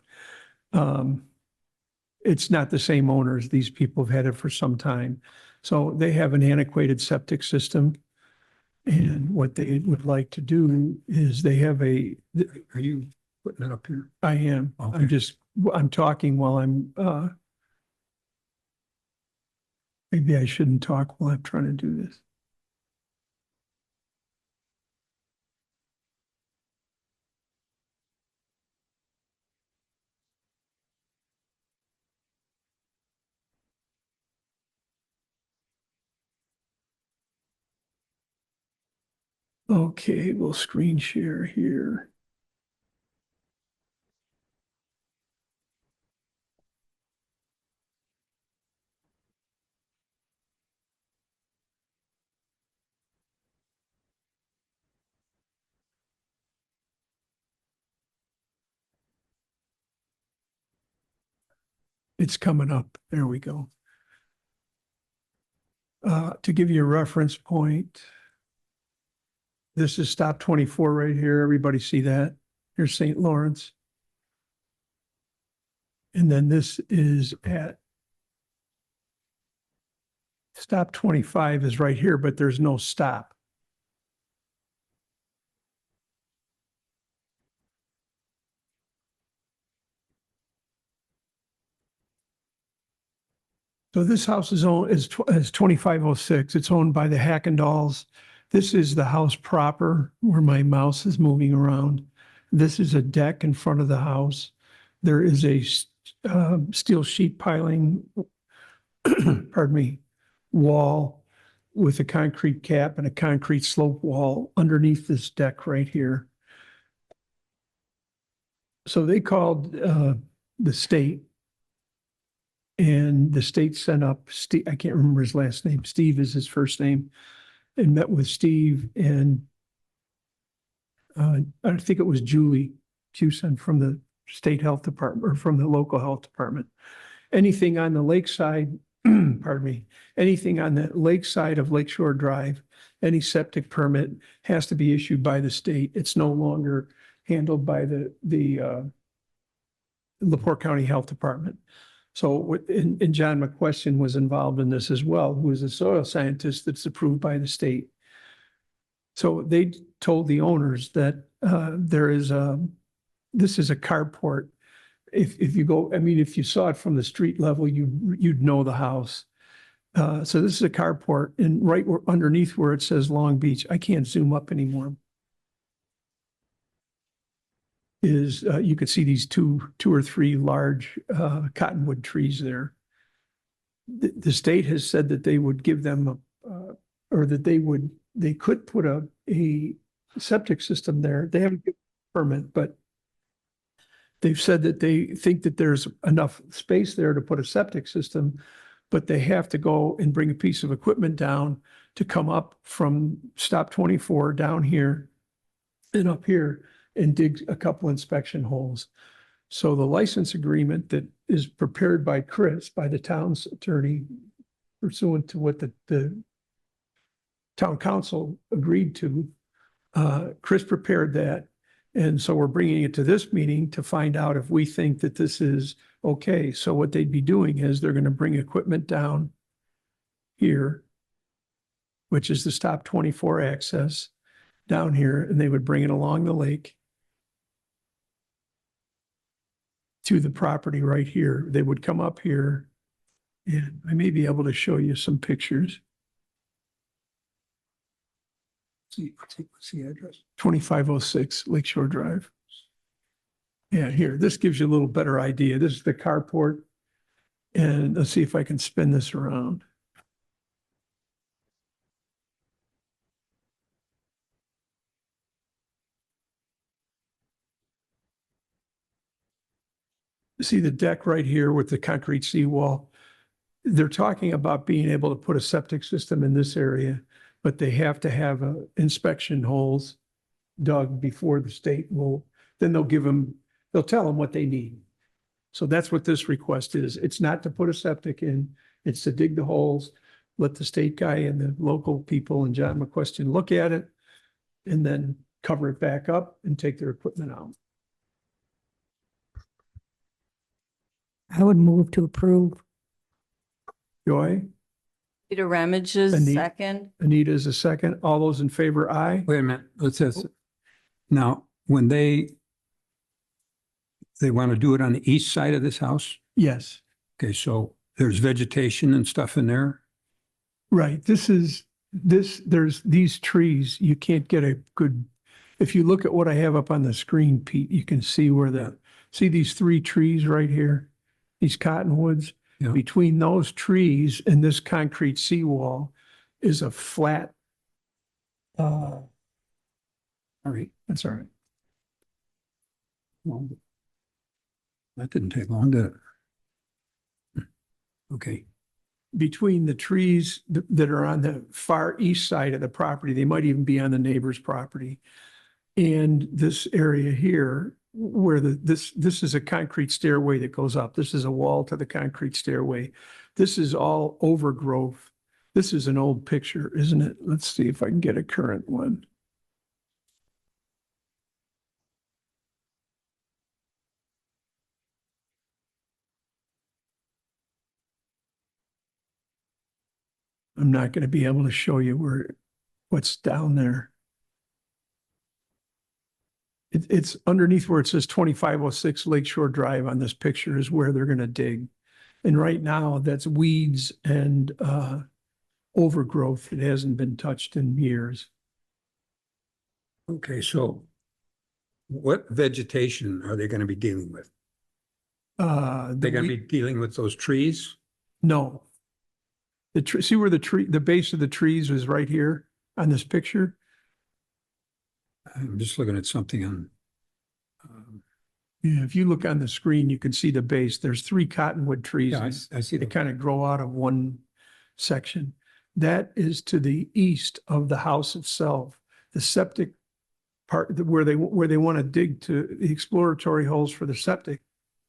It's not the same owners. These people have had it for some time. So they have an antiquated septic system. And what they would like to do is they have Are you putting it up here? I am, Okay. I'm talking while I'm, maybe I shouldn't talk while I'm trying to do this. Okay, we'll screen share here. It's coming up. There we go. To give you a reference point, this is stop 24 right here. Everybody see that? Here's St. Lawrence. And then this is at stop 25 is right here, but there's no stop. So this house is 2506. It's owned by the Hackendalls. This is the house proper where my mouse is moving around. This is a deck in front of the house. There is a steel sheet piling, pardon me, wall with a concrete cap and a concrete slope wall underneath this deck right here. So they called the state. And the state sent up Steve, I can't remember his last name. Steve is his first name, and met with Steve and I think it was Julie Cuson from the state health department or from the local health department. Anything on the lakeside, pardon me, anything on the lakeside of Lakeshore Drive, any septic permit has to be issued by the state. It's no longer handled by the LaPorte County Health Department. So, and John McQuestion was involved in this as well, who is a soil scientist that's approved by the state. So they told the owners that this is a carport. If you go, I mean, if you saw it from the street level, you'd know the house. So this is a carport, and right underneath where it says Long Beach, I can't zoom up anymore. Is you could see these two or three large cottonwood trees there. The state has said that they would give them or that they could put a septic system there. They haven't given a permit, but they've said that they think that there's enough space there to put a septic system, but they have to go and bring a piece of equipment down to come up from stop 24 down here and up here and dig a couple inspection holes. So the license agreement that is prepared by Chris, by the town's attorney, pursuant to what the town council agreed to, Chris prepared that. And so we're bringing it to this meeting to find out if we think that this is okay. So what they'd be doing is they're going to bring equipment down here, which is the stop 24 access down here, and they would bring it along the lake to the property right here. They would come up here, and I may be able to show you some pictures. What's the address? 2506 Lakeshore Drive. Yeah, here, this gives you a little better idea. This is the carport. And let's see if I can spin this around. See the deck right here with the concrete seawall. They're talking about being able to put a septic system in this area, but they have to have inspection holes dug before the state will, then they'll tell them what they need. So that's what this request is. It's not to put a septic in, it's to dig the holes, let the state guy and the local people and John McQuestion look at it, and then cover it back up and take their equipment out. I would move to approve. Joy, Peter Ramage is Anita. second. Anita is a second. All those in favor, aye. Wait a minute, let's just, now, when they want to do it on the east side of this house? Yes, Okay, so there's vegetation and stuff in there? right. There's these trees, you can't get a good, if you look at what I have up on the screen, Pete, you can see where see these three trees right here, these cottonwoods. Yeah. Between those trees and this concrete seawall is a flat. All right, that's all right. Well, that didn't take long, did it? Okay, Between the trees that are on the far east side of the property, they might even be on the neighbor's property. And this area here, where this is a concrete stairway that goes up. This is a wall to the concrete stairway. This is all overgrowth. This is an old picture, isn't it? Let's see if I can get a current one. I'm not going to be able to show you what's down there. It's underneath where it says 2506 Lakeshore Drive on this picture is where they're going to dig. And right now that's weeds and overgrowth. It hasn't been touched in years. Okay, so what vegetation are they going to be dealing with? They're going to be dealing with those trees? No. See where the base of the trees is right here on this picture? I'm just looking at something on. Yeah, if you look on the screen, you can see the base. There's 3 cottonwood trees. Yeah, I see They the, kind of grow out of one section. That is to the east of the house itself. The septic part where they want to dig to the exploratory holes for the septic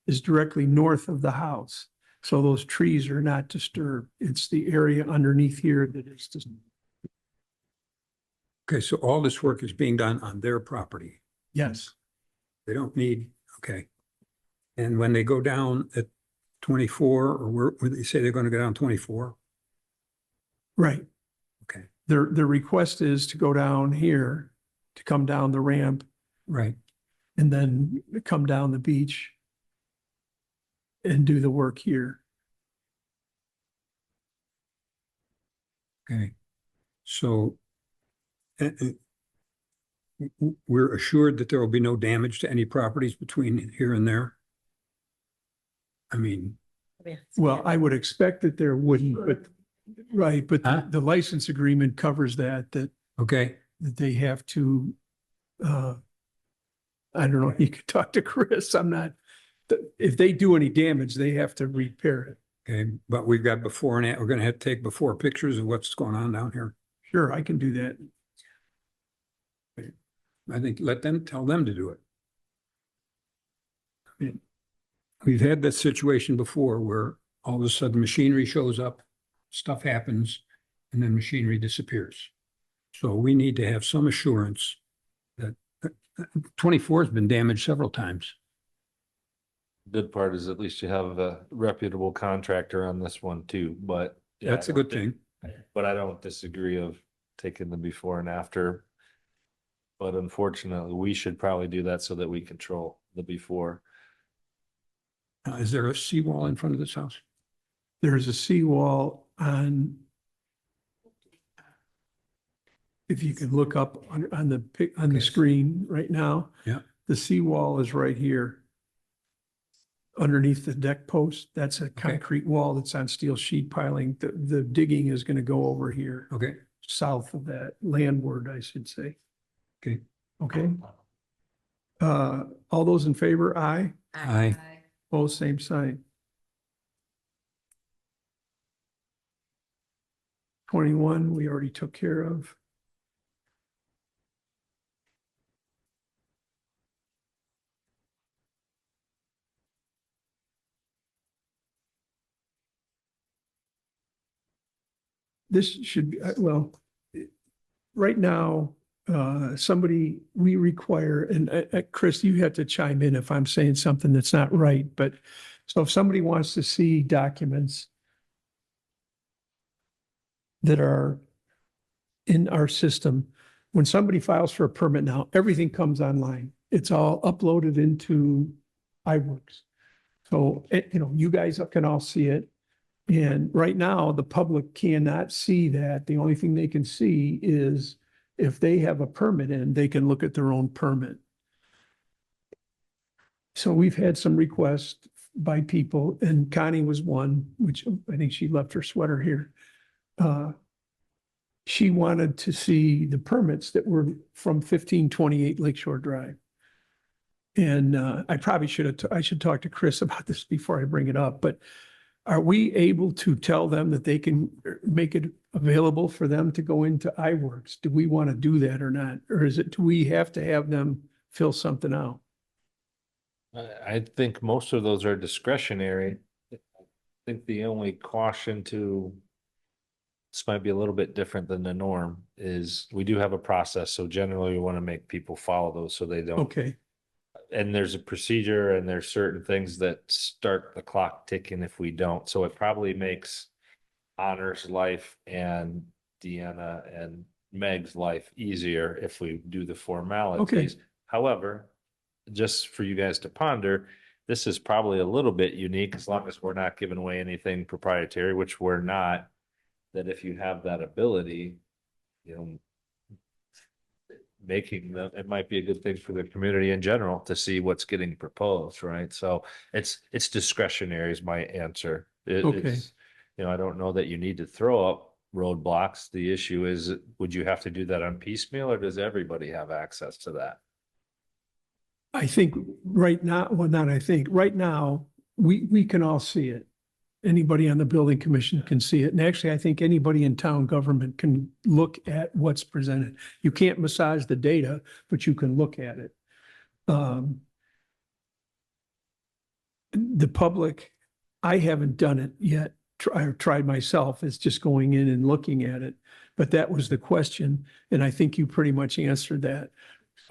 is directly north of the house. So those trees are not disturbed. It's the area underneath here that is disturbed. okay, so all this work is being done on their property. Yes. They don't need, okay. And when they go down at 24, or where they say they're going to go down 24? Right. Okay, Their request is to go down here, to come down the ramp right. and then come down the beach and do the work here. Okay, so we're assured that there will be no damage to any properties between here and there? I mean, Well, I would expect that there wouldn't, but, right, but Huh? the license agreement covers that okay, they have to, I don't know, you could talk to Chris, I'm not, if they do any damage, they have to repair it. okay, but we've got before and we're going to have to take before pictures of what's going on down here. Sure, I can do that. I think tell them to do it. I mean, we've had that situation before where all of a sudden machinery shows up, stuff happens, and then machinery disappears. So we need to have some assurance that 24 has been damaged several times. Good part is at least you have a reputable contractor on this one too, but. yeah, That's I a don't good think- thing. But I don't disagree of taking the before and after. But unfortunately, we should probably do that so that we control the before. Is there a seawall in front of this house? There's a seawall on, if you can look up on the screen right now. Yeah. The seawall is right here. Underneath the deck post, that's a concrete wall that's on steel sheet piling. The digging is going to go over here, Okay, south of that, landward, I should say. okay. Okay. All those in favor, aye. Aye. Both same sign. 21, we already took care of. This should be, well, right now, we require, and Chris, you have to chime in if I'm saying something that's not right, but so if somebody wants to see documents that are in our system, when somebody files for a permit now, everything comes online. It's all uploaded into iWorks. So, you guys can all see it. And right now, the public cannot see that. The only thing they can see is if they have a permit in, they can look at their own permit. So we've had some requests by people, and Connie was one, which I think she left her sweater here. She wanted to see the permits that were from 1528 Lakeshore Drive. And I should talk to Chris about this before I bring it up, but are we able to tell them that they can make it available for them to go into iWorks? Do we want to do that or not? Or do we have to have them fill something out? I think most of those are discretionary. I think the only caution to this might be a little bit different than the norm is we do have a process. So generally we want to make people follow those so they don't. Okay, And there's a procedure and there's certain things that start the clock ticking if we don't. So it probably makes Honor's life and Deanna and Meg's life easier if we do the formalities. However, just for you guys to ponder, this is probably a little bit unique as long as we're not giving away anything proprietary, which we're not, that if you have that ability, you know, making them, it might be a good thing for the community in general to see what's getting proposed, right? So it's discretionary is my answer. Okay. It's, you know, I don't know that you need to throw up roadblocks. The issue is, would you have to do that on piecemeal or does everybody have access to that? I think right now, well, not I think, right now, we can all see it. Anybody on the building commission can see it. And actually, I think anybody in town government can look at what's presented. You can't massage the data, but you can look at it. The public, I haven't done it yet. I've tried myself. It's just going in and looking at it. But that was the question. And I think you pretty much answered that.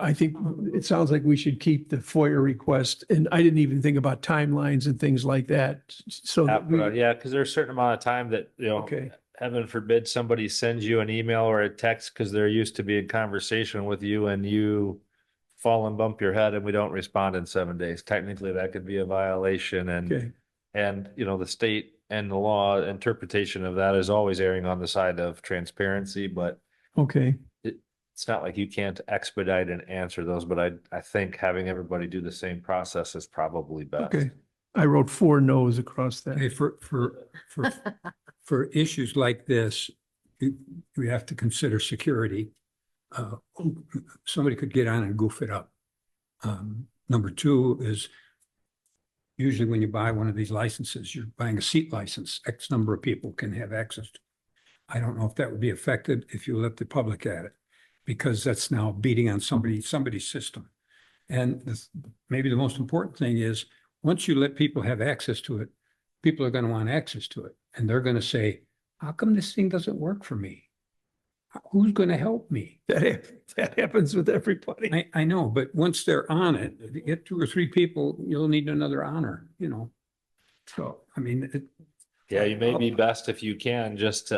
I think it sounds like we should keep the FOIA request. And I didn't even think about timelines and things like that. So that we, Yeah, because there's a certain amount of time that, you know, okay, heaven forbid somebody sends you an email or a text because they're used to be in conversation with you and you fall and bump your head and we don't respond in 7 days. Technically, that could be a violation. okay, And, you know, the state and the law interpretation of that is always erring on the side of transparency, but okay. it's not like you can't expedite and answer those, but I think having everybody do the same process is probably best. Okay. I wrote 4 no's across that. Okay, for issues like this, we have to consider security. Somebody could get on and goof it up. Number 2 is usually when you buy one of these licenses, you're buying a seat license. X number of people can have access to. I don't know if that would be affected if you let the public at it, because that's now beating on somebody's system. And maybe the most important thing is, once you let people have access to it, people are going to want access to it. And they're going to say, how come this thing doesn't work for me? Who's going to help me? That happens with everybody. I know, but once they're on it, if you get 2 or 3 people, you'll need another honor, you know? So, I mean, Yeah, you may be best if you can just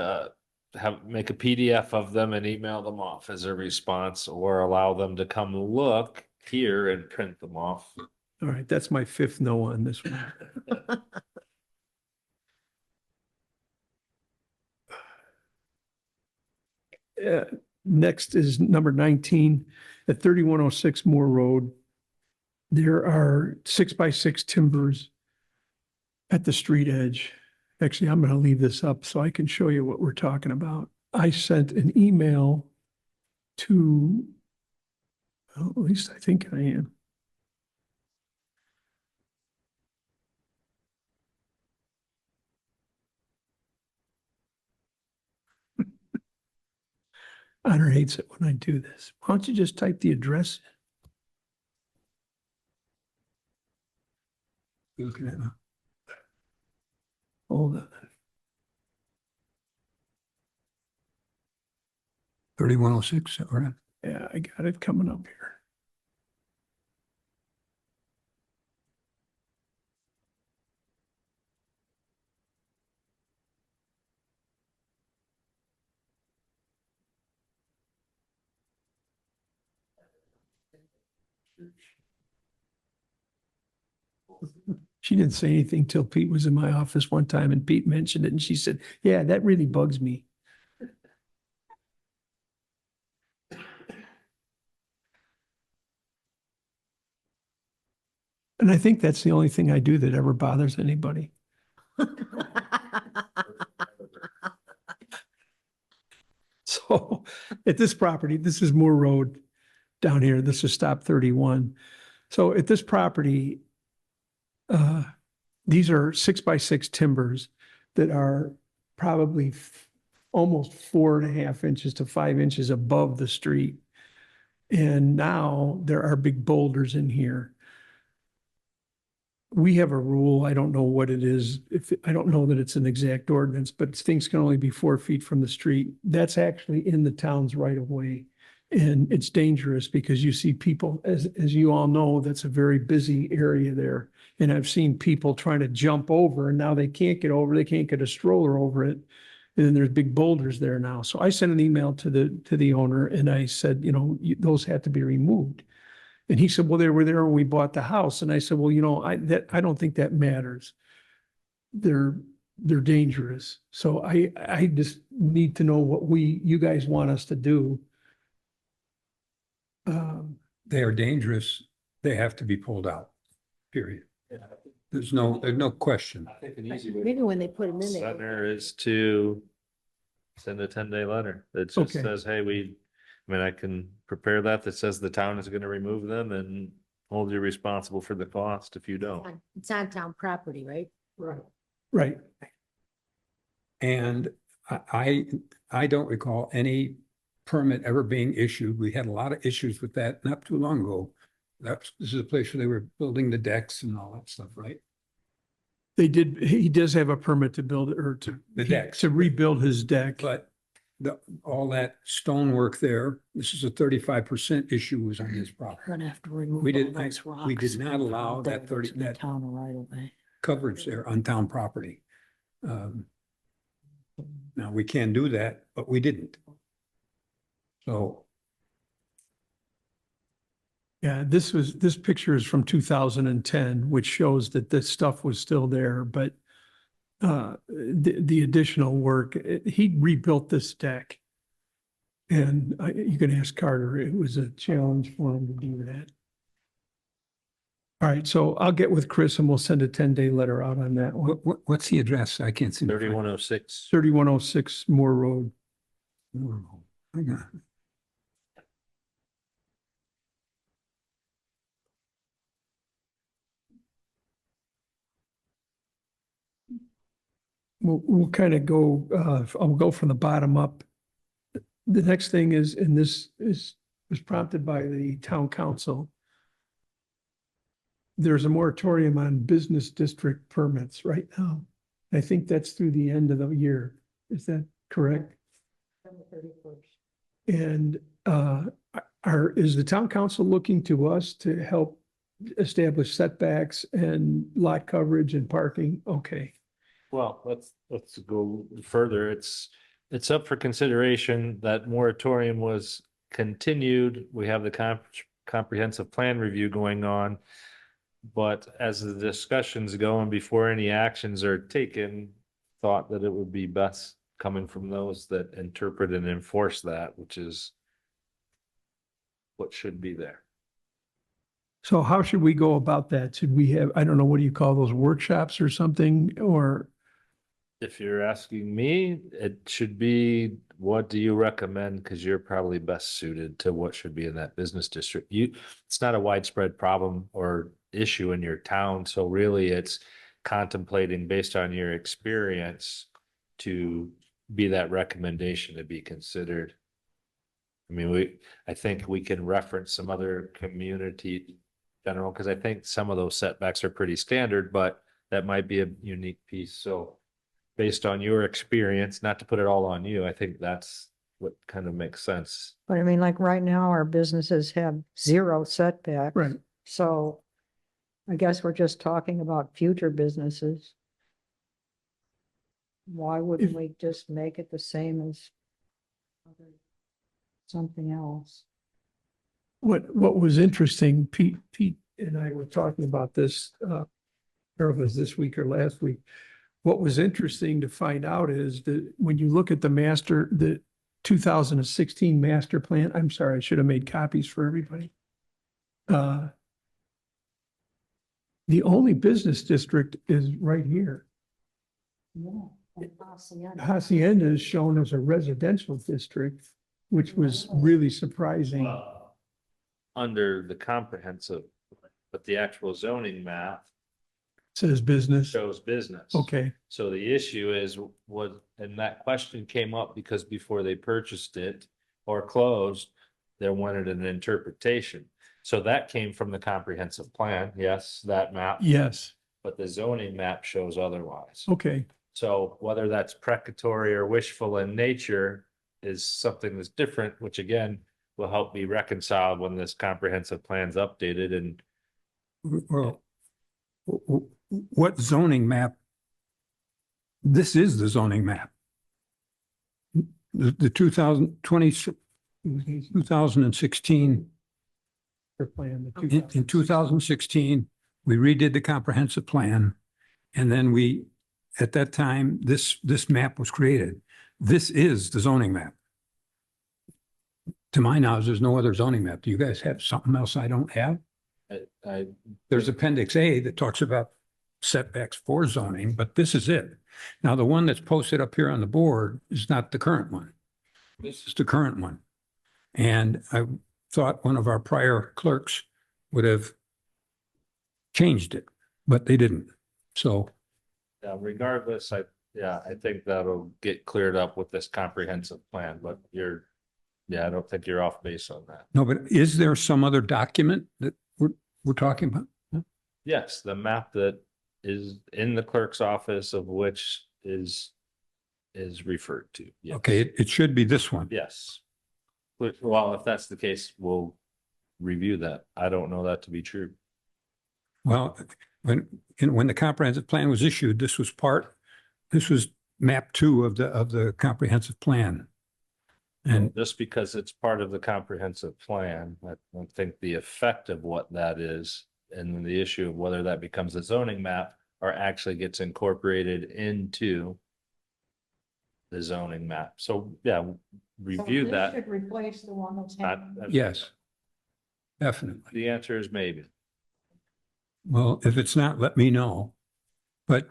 make a PDF of them and email them off as a response, or allow them to come look here and print them off. All right, that's my 5th no on this one. Next is number 19 at 3106 Moore Road. There are 6x6 timbers at the street edge. Actually, I'm going to leave this up so I can show you what we're talking about. I sent an email to, well, at least I think I am. Honor hates it when I do this. Why don't you just type the address in? you're looking at now. Hold on. 3106, all right. Yeah, I got it coming up here. She didn't say anything till Pete was in my office one time and Pete mentioned it and she said, yeah, that really bugs me. And I think that's the only thing I do that ever bothers anybody. So at this property, this is Moore Road down here. This is stop 31. So at this property, these are 6x6 timbers that are probably almost 4.5 inches to 5 inches above the street. And now there are big boulders in here. We have a rule, I don't know what it is, I don't know that it's an exact ordinance, but things can only be 4 feet from the street. That's actually in the town's right of way. And it's dangerous because you see people, as you all know, that's a very busy area there. And I've seen people trying to jump over and now they can't get over, they can't get a stroller over it. And then there's big boulders there now. So I sent an email to the owner and I said, those had to be removed. And he said, well, they were there when we bought the house. And I said, well, I don't think that matters. They're dangerous. So I just need to know what you guys want us to do. They are dangerous. They have to be pulled out, period. There's no question. I think an easy way Maybe when they put them in there. letter is to send a 10-day letter that just Okay. says, hey, I can prepare that says the town is gonna remove them and hold you responsible for the cost if you don't. It's on town property, right? Right. And I don't recall any permit ever being issued. We had a lot of issues with that not too long ago. This is a place where they were building the decks and all that stuff, right? He does have a permit to build it or The decks. to rebuild his deck. But all that stonework there, this is a 35% issue was on his property. Gonna have to remove We all did, those rocks. we did not allow There that 30, into the that Town right away. coverage there on town property. Now, we can do that, but we didn't. So, Yeah, this picture is from 2010, which shows that this stuff was still there, but the additional work, he rebuilt this deck. And you can ask Carter, it was a challenge for him to do that. All right, so I'll get with Chris and we'll send a 10-day letter out on that one. what's the address? I can't see. 3106. 3106 Moore Road. Hang on. We'll kind of go, I'll go from the bottom up. The next thing is, and this was prompted by the town council. There's a moratorium on business district permits right now. I think that's through the end of the year. Is that correct? And is the town council looking to us to help establish setbacks and lot coverage and parking? Okay. Well, let's go further. It's up for consideration. That moratorium was continued. We have the comprehensive plan review going on. But as the discussions go and before any actions are taken, thought that it would be best coming from those that interpret and enforce that, which is what should be there. So how should we go about that? Should we have, I don't know, what do you call those, workshops or something? Or If you're asking me, it should be, what do you recommend? Because you're probably best suited to what should be in that business district. It's not a widespread problem or issue in your town. So really it's contemplating based on your experience to be that recommendation to be considered. I think we can reference some other community general, because I think some of those setbacks are pretty standard, but that might be a unique piece. So based on your experience, not to put it all on you, I think that's what kind of makes sense. But like right now, our businesses have 0 setbacks. Right. So I guess we're just talking about future businesses. Why wouldn't we just make it the same as something else? what was interesting, Pete and I were talking about this, I don't know if it was this week or last week. What was interesting to find out is that when you look at the 2016 master plan, I'm sorry, I should have made copies for everybody. The only business district is right here. Hacienda is shown as a residential district, which was really surprising. Under the comprehensive, but the actual zoning map Says business. shows business. Okay, So the issue is and that question came up because before they purchased it or closed, they wanted an interpretation. So that came from the comprehensive plan. Yes, that map. yes, But the zoning map shows otherwise. okay. So whether that's precatory or wishful in nature is something that's different, which again will help be reconciled when this comprehensive plan's updated and Well, what zoning map? This is the zoning map. The 2020, 2016, Your plan, the in 2016, we redid the comprehensive plan. And then at that time, this map was created. This is the zoning map. To my knowledge, there's no other zoning map. Do you guys have something else I don't have? I There's Appendix A that talks about setbacks for zoning, but this is it. Now, the one that's posted up here on the board is not the current one. This is the current one. And I thought one of our prior clerks would have changed it, but they didn't. So, regardless, I think that'll get cleared up with this comprehensive plan, but I don't think you're off base on that. no, but is there some other document that we're talking about? Yes, the map that is in the clerk's office of which is referred to. Yes. Okay, it should be this one. Yes. Well, if that's the case, we'll review that. I don't know that to be true. Well, when the comprehensive plan was issued, this was map 2 of the comprehensive plan. And Just because it's part of the comprehensive plan, I don't think the effect of what that is and the issue of whether that becomes a zoning map or actually gets incorporated into the zoning map. So, review So this that. should replace the one that's. Not- hanging. yes, definitely. The answer is maybe. Well, if it's not, let me know. But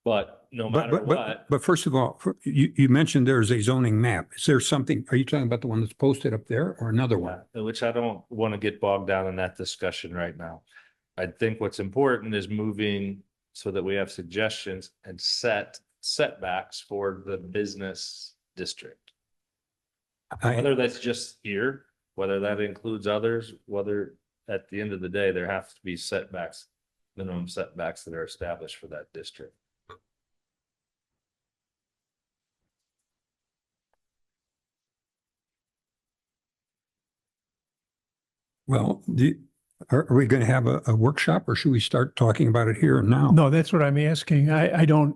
But no matter what, but first of all, you mentioned there's a zoning map. Is there something, are you talking about the one that's posted up there or another one? which I don't want to get bogged down in that discussion right now. I think what's important is moving so that we have suggestions and setbacks for the business district. Whether that's just here, whether that includes others, whether at the end of the day, there have to be setbacks, minimum setbacks that are established for that district. Well, are we going to have a workshop or should we start talking about it here and now? No, that's what I'm asking. I don't,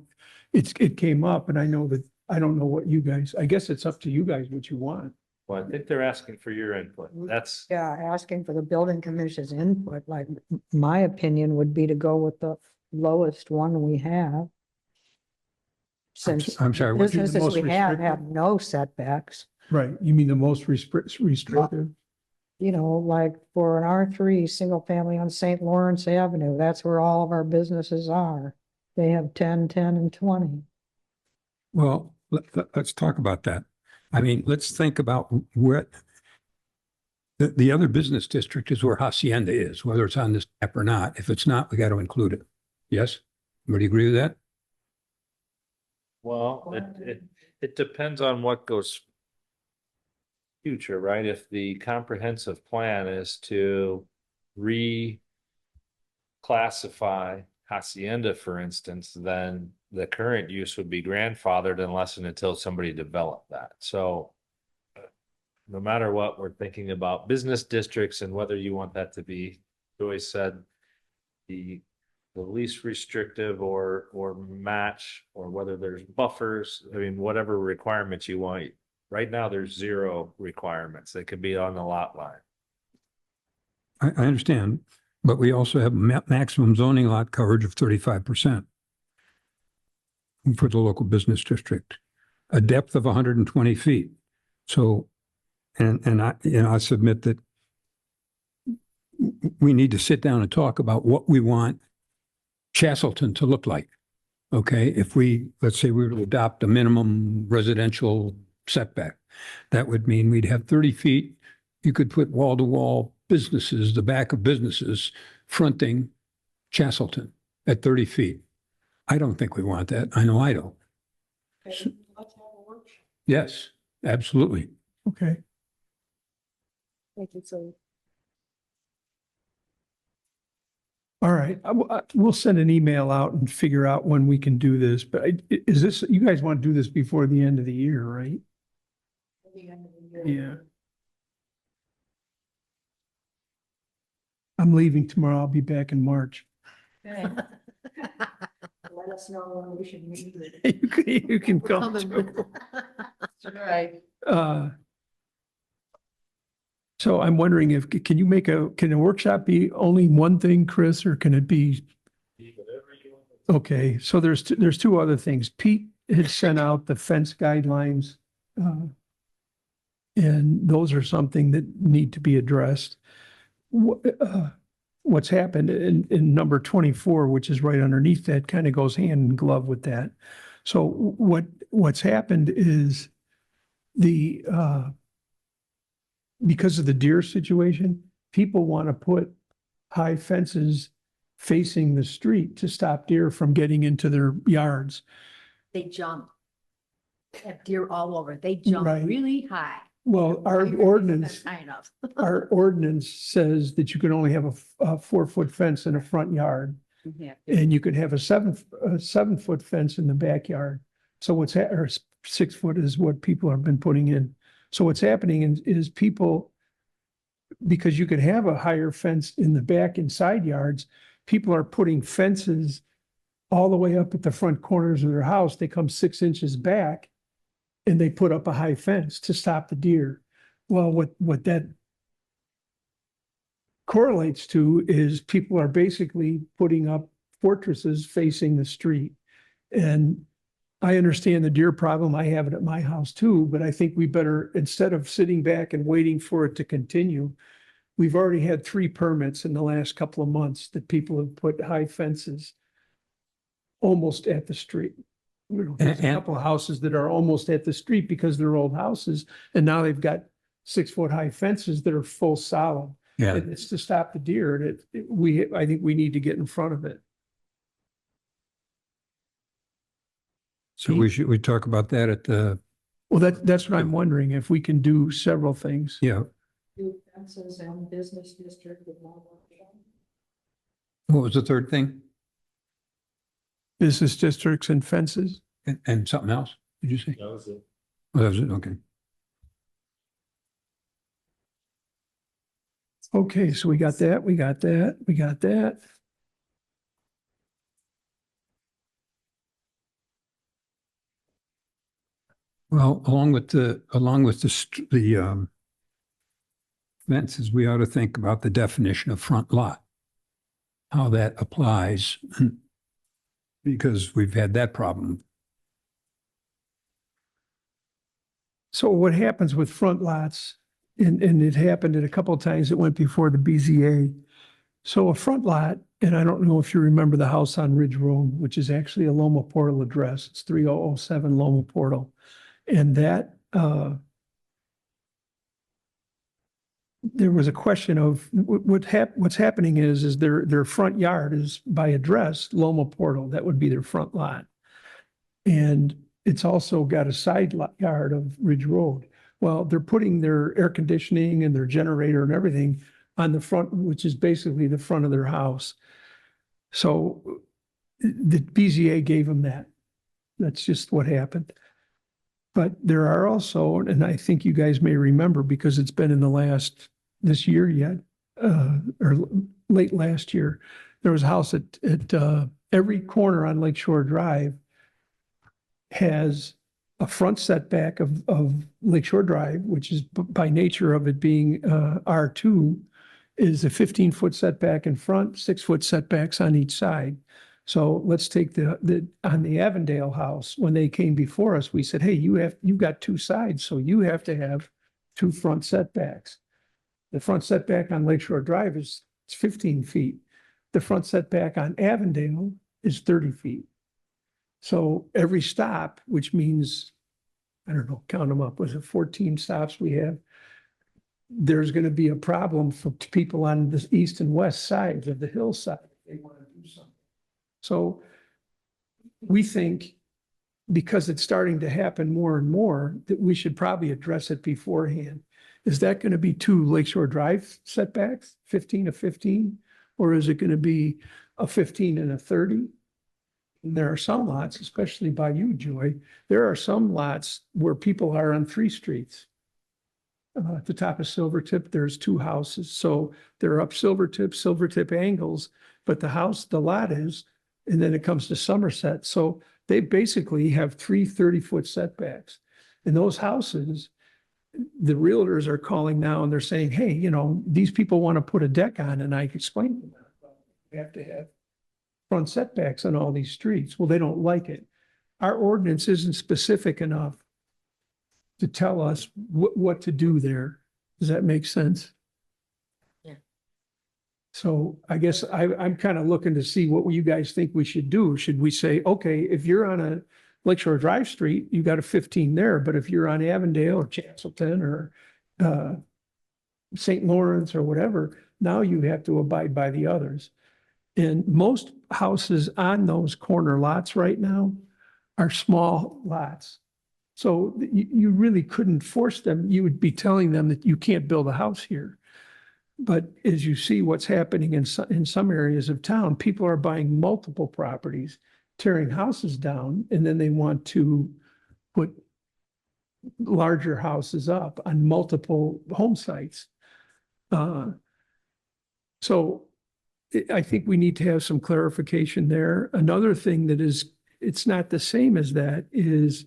it came up and I know that, I don't know what you guys, I guess it's up to you guys what you want. Well, I think they're asking for your input. That's, Yeah, asking for the building commission's input, like my opinion would be to go with the lowest one we have. Since I'm sorry, what- businesses most we have restrictive? no setbacks, Right, you mean the most restrictive? you know, like for an R3 single family on St. Lawrence Avenue, that's where all of our businesses are. They have 10, 10 and 20. Well, let's talk about that. I mean, let's think about what the other business district is where Hacienda is, whether it's on this map or not. If it's not, we got to include it. Yes? Everybody agree with that? well, it depends on what goes future, right? If the comprehensive plan is to reclassify Hacienda, for instance, then the current use would be grandfathered unless and until somebody developed that. So no matter what, we're thinking about business districts and whether you want that to be, Joyce said, the least restrictive or match, or whether there's buffers. I mean, whatever requirements you want. Right now, there's 0 requirements. They could be on the lot line. I understand, but we also have maximum zoning lot coverage of 35% for the local business district, a depth of 120 feet. So, and I submit that we need to sit down and talk about what we want Chastleton to look like. Okay, if let's say we were to adopt a minimum residential setback, that would mean we'd have 30 feet. You could put wall-to-wall businesses, the back of businesses, fronting Castleton at 30 feet. I don't think we want that. I know I don't. Yes, absolutely. Okay. Thank you, so. All right, we'll send an email out and figure out when we can do this, but is this, you guys want to do this before the end of the year, right? Yeah. I'm leaving tomorrow. I'll be back in March. Let us know when we should meet. You can come too. Right. So I'm wondering if, can a workshop be only one thing, Chris, or can it be? Okay, so there's two other things. Pete had sent out the fence guidelines. And those are something that need to be addressed. What's happened in number 24, which is right underneath that, kind of goes hand in glove with that. So what's happened is because of the deer situation, people want to put high fences facing the street to stop deer from getting into their yards. They jump. They have deer all over. They jump Right. really high. Well, our That's ordinance, high enough. our ordinance says that you can only have a 4-foot fence in a front yard, Yeah. and you could have a 7-foot fence in the backyard. So or 6 foot is what people have been putting in. So what's happening is people, because you could have a higher fence in the back and side yards, people are putting fences all the way up at the front corners of their house. They come 6 inches back and they put up a high fence to stop the deer. Well, what that correlates to is people are basically putting up fortresses facing the street. And I understand the deer problem. I have it at my house too, but I think we better, instead of sitting back and waiting for it to continue, we've already had 3 permits in the last couple of months that people have put high fences almost at the street. There's a couple of houses that are almost at the street because they're old houses, and now they've got 6-foot high fences that are full solid. Yeah. And it's to stop the deer, and I think we need to get in front of it. So we talk about that at the, Well, that's what I'm wondering, if we can do several things. yeah. Do fences and business district with more workshop. What was the third thing? Business districts and fences. And something else, did you say? That was it. Oh, that was it, okay. Okay, so we got that, we got that, we got that. Well, along with the fences, we ought to think about the definition of front lot. How that applies, because we've had that problem. So what happens with front lots, and it happened at a couple of times, it went before the BZA. So a front lot, and I don't know if you remember the house on Ridge Road, which is actually a Loma Portal address. It's 3007 Loma Portal. And that, there was a question of what's happening is their front yard is by address Loma Portal. That would be their front lot. And it's also got a side yard of Ridge Road. Well, they're putting their air conditioning and their generator and everything on the front, which is basically the front of their house. So the BZA gave them that. That's just what happened. But there are also, and I think you guys may remember because it's been in this year yet, or late last year, there was a house at every corner on Lakeshore Drive has a front setback of Lakeshore Drive, which is by nature of it being R2, is a 15-foot setback in front, 6-foot setbacks on each side. So let's take on the Avondale house, when they came before us, we said, hey, you've got 2 sides, so you have to have 2 front setbacks. The front setback on Lakeshore Drive is 15 feet. The front setback on Avondale is 30 feet. So every stop, which means, I don't know, count them up, was it 14 stops we have? there's going to be a problem for people on the east and west sides of the hillside. If they want to do something. So we think because it's starting to happen more and more, that we should probably address it beforehand. Is that going to be 2 Lakeshore Drive setbacks, 15 of 15? Or is it going to be a 15 and a 30? And there are some lots, especially by you, Joy, there are some lots where people are on 3 streets. At the top of Silvertip, there's 2 houses. So they're up Silvertip angles, but the lot is, and then it comes to Somerset. So they basically have 3 30-foot setbacks. And those houses, the realtors are calling now and they're saying, hey, you know, these people want to put a deck on, and I explained to them, we have to have front setbacks on all these streets. Well, they don't like it. Our ordinance isn't specific enough to tell us what to do there. Does that make sense? Yeah. So I guess I'm kind of looking to see what you guys think we should do. Should we say, okay, if you're on a Lakeshore Drive Street, you got a 15 there, but if you're on Avondale or Castleton or St. Lawrence or whatever, now you have to abide by the others. And most houses on those corner lots right now are small lots. So you really couldn't force them. You would be telling them that you can't build a house here. But as you see what's happening in some areas of town, people are buying multiple properties, tearing houses down, and then they want to put larger houses up on multiple home sites. So I think we need to have some clarification there. Another thing that is, it's not the same as that is,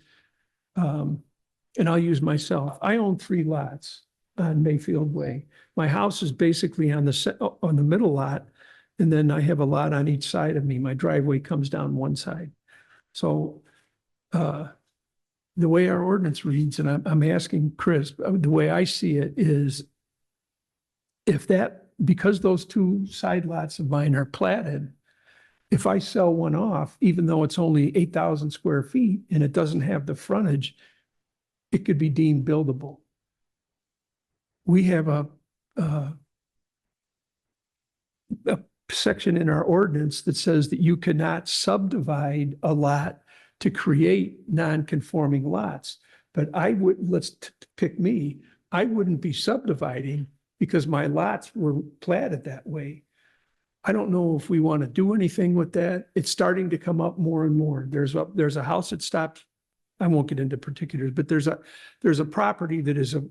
and I'll use myself. I own 3 lots on Mayfield Way. My house is basically on the middle lot, and then I have a lot on each side of me. My driveway comes down one side. So the way our ordinance reads, and I'm asking Chris, the way I see it is if that, because those 2 side lots of mine are platted, if I sell one off, even though it's only 8,000 square feet and it doesn't have the frontage, it could be deemed buildable. We have a section in our ordinance that says that you cannot subdivide a lot to create non-conforming lots. But I would, let's pick me, I wouldn't be subdividing because my lots were platted that way. I don't know if we want to do anything with that. It's starting to come up more and more. There's a house that stopped, I won't get into particulars, but there's a property that is a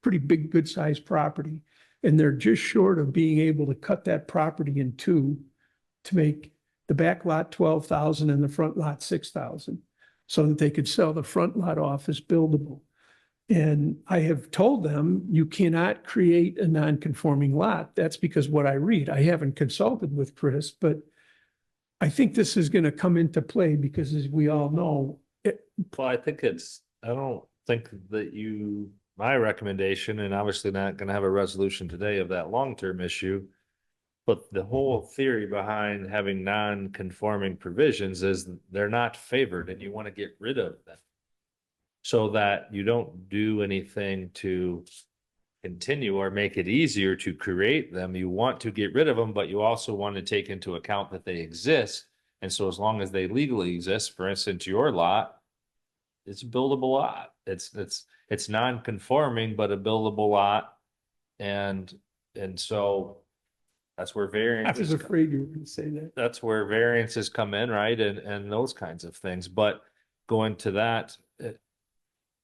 pretty big, good sized property. And they're just short of being able to cut that property in 2 to make the back lot 12,000 and the front lot 6,000 so that they could sell the front lot off as buildable. And I have told them you cannot create a non-conforming lot. That's because what I read, I haven't consulted with Chris, but I think this is going to come into play because as we all know, Well, I think I don't think that my recommendation, and obviously not going to have a resolution today of that long-term issue, but the whole theory behind having non-conforming provisions is they're not favored and you want to get rid of them so that you don't do anything to continue or make it easier to create them. You want to get rid of them, but you also want to take into account that they exist. And so as long as they legally exist, for instance, your lot, it's a buildable lot. It's non-conforming, but a buildable lot. And so that's where I variances. was afraid you were going to say that. That's where variances come in, right? And those kinds of things. But going to that,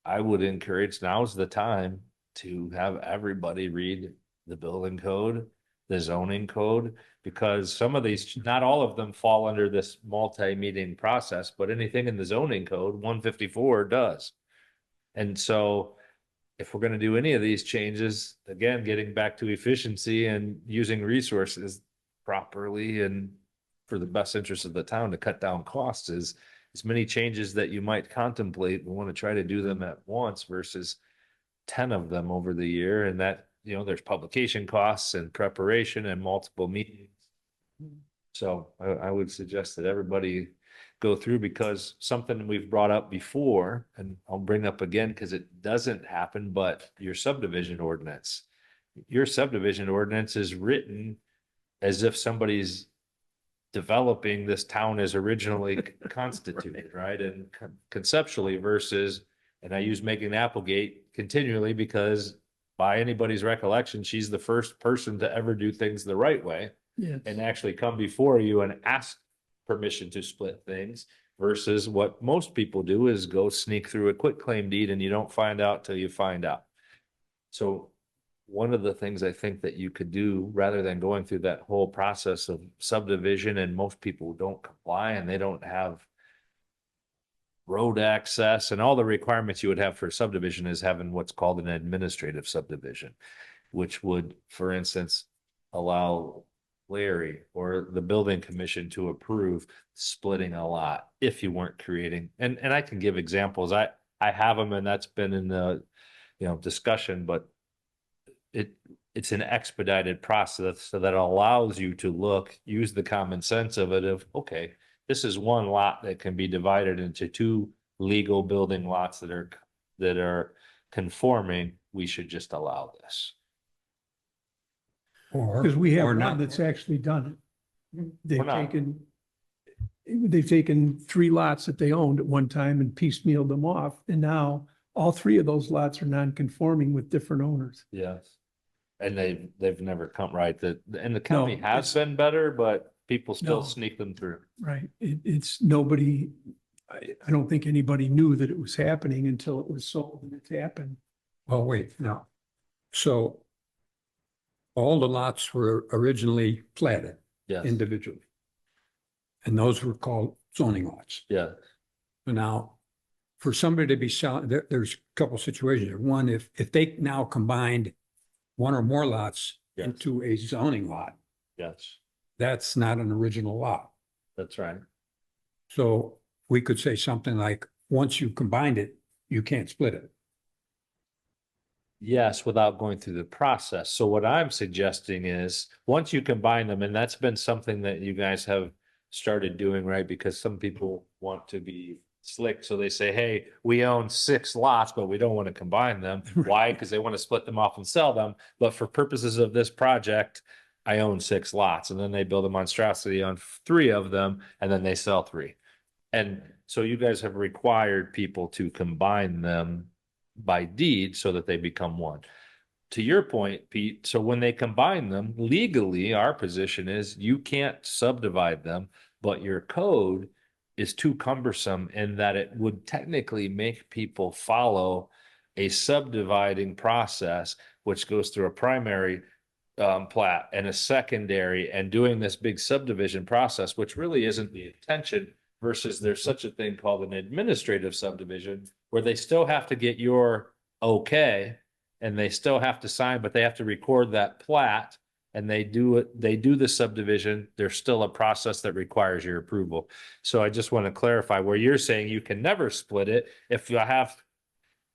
I would encourage, now's the time to have everybody read the building code, the zoning code, because some of these, not all of them fall under this multi-meeting process, but anything in the zoning code, 154 does. And so if we're going to do any of these changes, again, getting back to efficiency and using resources properly and for the best interest of the town to cut down costs, is as many changes that you might contemplate. We want to try to do them at once versus 10 of them over the year. And that, there's publication costs and preparation and multiple meetings. So I would suggest that everybody go through, because something we've brought up before, and I'll bring up again because it doesn't happen, but your subdivision ordinance. your subdivision ordinance is written as if somebody's developing this town as originally constituted, right? And conceptually versus, and I use Megan Applegate continually because by anybody's recollection, she's the first person to ever do things the right way Yes. and actually come before you and ask permission to split things versus what most people do is go sneak through a quitclaim deed and you don't find out till you find out. So one of the things I think that you could do rather than going through that whole process of subdivision and most people don't comply and they don't have road access and all the requirements you would have for a subdivision is having what's called an administrative subdivision, which would, for instance, allow Larry or the building commission to approve splitting a lot if you weren't creating, and I can give examples. I have them and that's been in the, discussion, but it's an expedited process so that allows you to use the common sense of it of, okay, this is one lot that can be divided into two legal building lots that are conforming. We should just allow this. Because we have or one not. that's actually done it. They've Or not. taken 3 lots that they owned at one time and piecemealed them off. And now all 3 of those lots are non-conforming with different owners. Yes. And they've never come right. And the county No, has it's- been better, but people still No. sneak them through. Right. It's nobody, I don't think anybody knew that it was happening until it was sold and it's happened. Well, wait, no. So all the lots were originally platted Yes, individually. And those were called zoning lots. yeah, Now, for somebody to be selling, there's a couple situations. One, if they now combined one or more lots Yes. into a zoning lot, yes, that's not an original lot. that's right. So we could say something like, once you combined it, you can't split it. Yes, without going through the process. So what I'm suggesting is, once you combine them, and that's been something that you guys have started doing, right? Because some people want to be slick, so they say, hey, we own 6 lots, but we don't want to combine them. Why? Because they want to split them off and sell them. But for purposes of this project, I own 6 lots, and then they build a monstrosity on 3 of them, and then they sell 3. And so you guys have required people to combine them by deed so that they become one. To your point, Pete, so when they combine them legally, our position is you can't subdivide them, but your code is too cumbersome in that it would technically make people follow a subdividing process, which goes through a primary plat and a secondary and doing this big subdivision process, which really isn't the intention, versus there's such a thing called an administrative subdivision where they still have to get your okay and they still have to sign, but they have to record that plat and they do the subdivision. There's still a process that requires your approval. So I just want to clarify where you're saying you can never split it. If I have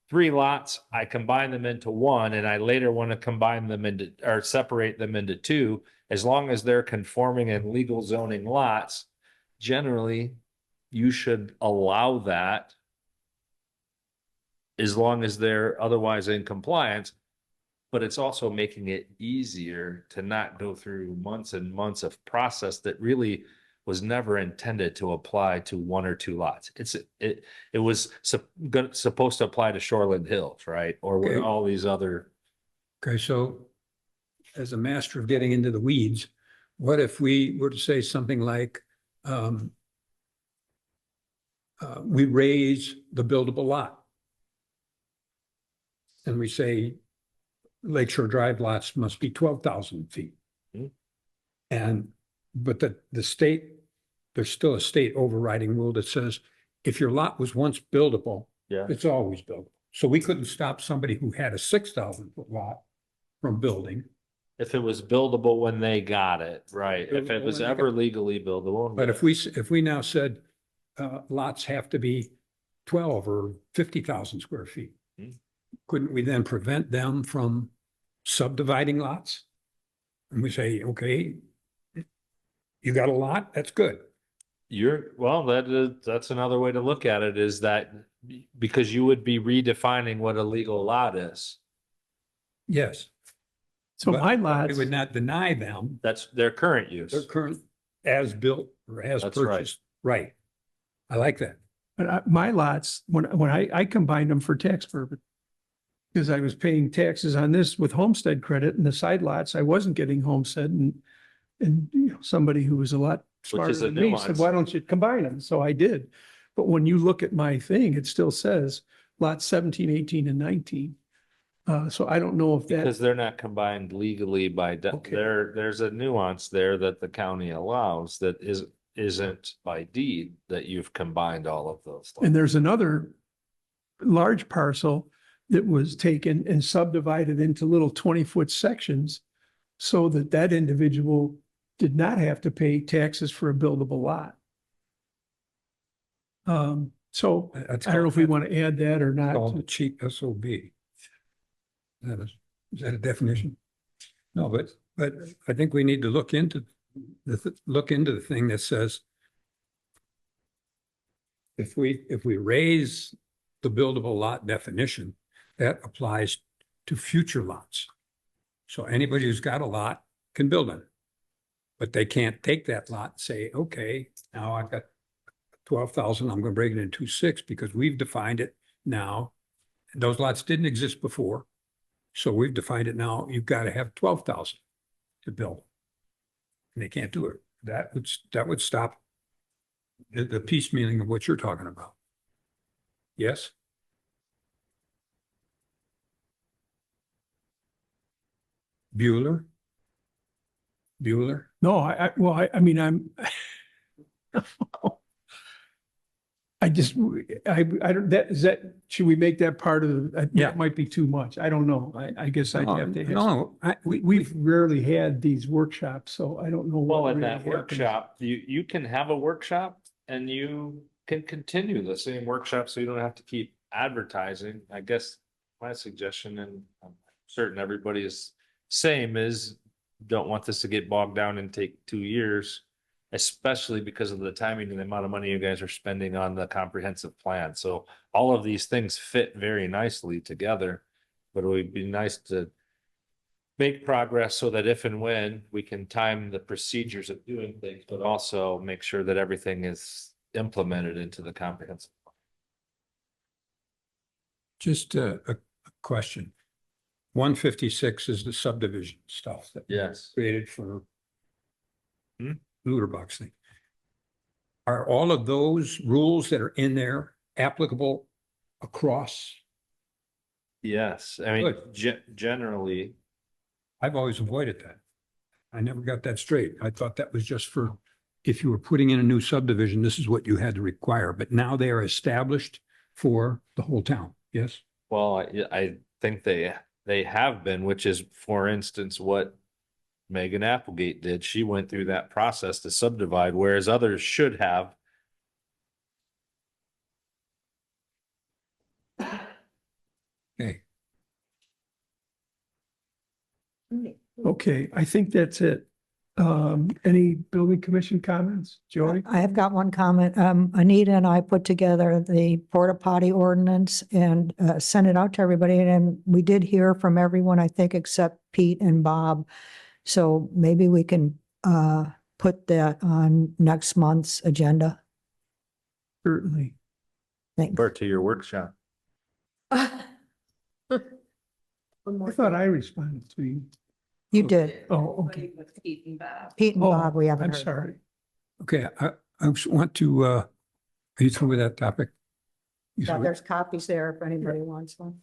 3 lots, I combine them into one and I later want to combine them into, or separate them into 2, as long as they're conforming and legal zoning lots, generally you should allow that as long as they're otherwise in compliance. But it's also making it easier to not go through months and months of process that really was never intended to apply to 1 or 2 lots. It was supposed to apply to Shoreland Hills, right? Or Okay. all these other. Okay, so as a master of getting into the weeds, what if we were to say something like, we raise the buildable lot? And we say Lakeshore Drive lots must be 12,000 feet. Hmm. But the state, there's still a state overriding rule that says if your lot was once buildable, Yeah. it's always buildable. So we couldn't stop somebody who had a 6,000 foot lot from building. If it was buildable when they got it, right? If it Buildable was when they ever got- legally buildable. But if we now said, lots have to be 12 or 50,000 square feet, Hmm. couldn't we then prevent them from subdividing lots? And we say, okay, you got a lot, that's good. That's another way to look at it, is that because you would be redefining what a legal lot is. Yes. So But my We lots, would not deny them That's their current use. their current as built or as That's right. purchased. Right. I like that. but my lots, when I combined them for tax purpose. Because I was paying taxes on this with homestead credit and the side lots, I wasn't getting homestead and you know, somebody who was a lot smarter is a than me said, nuance. why don't you combine them? So I did. But when you look at my thing, it still says lots 17, 18, and 19. So I don't know if Because that, they're not combined legally by, Okay. there's a nuance there that the county allows that isn't by deed that you've combined all of those. and there's another large parcel that was taken and subdivided into little 20-foot sections so that that individual did not have to pay taxes for a buildable lot. So That's I don't know if we called- want to add that or It's called a not. cheap SOB. Is that a definition? No, but I think we need to look into the thing that says if we raise the buildable lot definition, that applies to future lots. So anybody who's got a lot can build on it. But they can't take that lot and say, okay, now I've got 12,000, I'm going to break it into 6 because we've defined it now. Those lots didn't exist before. So we've defined it now. You've got to have 12,000 to build. And they can't do it. That would stop the piecemealing of what you're talking about. Yes? Bueller? No, I mean, I don't, should we make that part of the, Yeah. that might be too much. I don't know. I guess I'd have to. No, We've rarely had these workshops, so I don't know. what Well, at really that happens. workshop, you can have a workshop and you can continue the same workshop, so you don't have to keep advertising. I guess my suggestion, and I'm certain everybody is same, is don't want this to get bogged down and take 2 years, especially because of the timing and the amount of money you guys are spending on the comprehensive plan. So all of these things fit very nicely together, but it would be nice to make progress so that if and when we can time the procedures of doing things, but also make sure that everything is implemented into the comprehensive. just a question. 156 is the subdivision stuff that Yes. created for Hmm? Luderbuck's thing. Are all of those rules that are in there applicable across? Yes, I mean, Good. generally, I've always avoided that. I never got that straight. I thought that was just for, if you were putting in a new subdivision, this is what you had to require, but now they are established for the whole town, yes? well, I think they have been, which is, for instance, what Megan Applegate did. She went through that process to subdivide, whereas others should have. Okay, Okay, I think that's it. Any building commission comments, Joey? I have got one comment. Anita and I put together the porta potty ordinance and sent it out to everybody. And we did hear from everyone, I think, except Pete and Bob. So maybe we can put that on next month's agenda. Certainly. Thanks. Or to your workshop. One I more thought thing. I responded to you. You did. Oh, okay. With Pete and Bob. Pete and Oh, Bob, we haven't I'm heard. from. sorry. okay, I just want to, are you through with that topic? You Yeah, through? there's copies there if anybody wants one.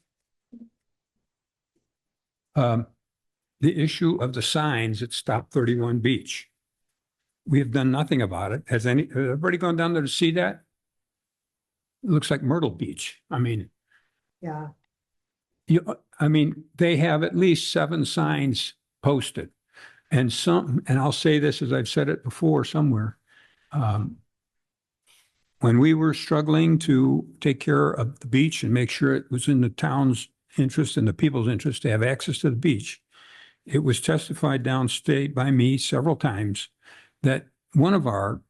The issue of the signs at Stop 31 Beach. We have done nothing about it. Has everybody gone down there to see that? It looks like Myrtle Beach. I mean, Yeah. they have at least 7 signs posted. And I'll say this as I've said it before somewhere. When we were struggling to take care of the beach and make sure it was in the town's interest and the people's interest to have access to the beach, it was testified downstate by me several times that one of our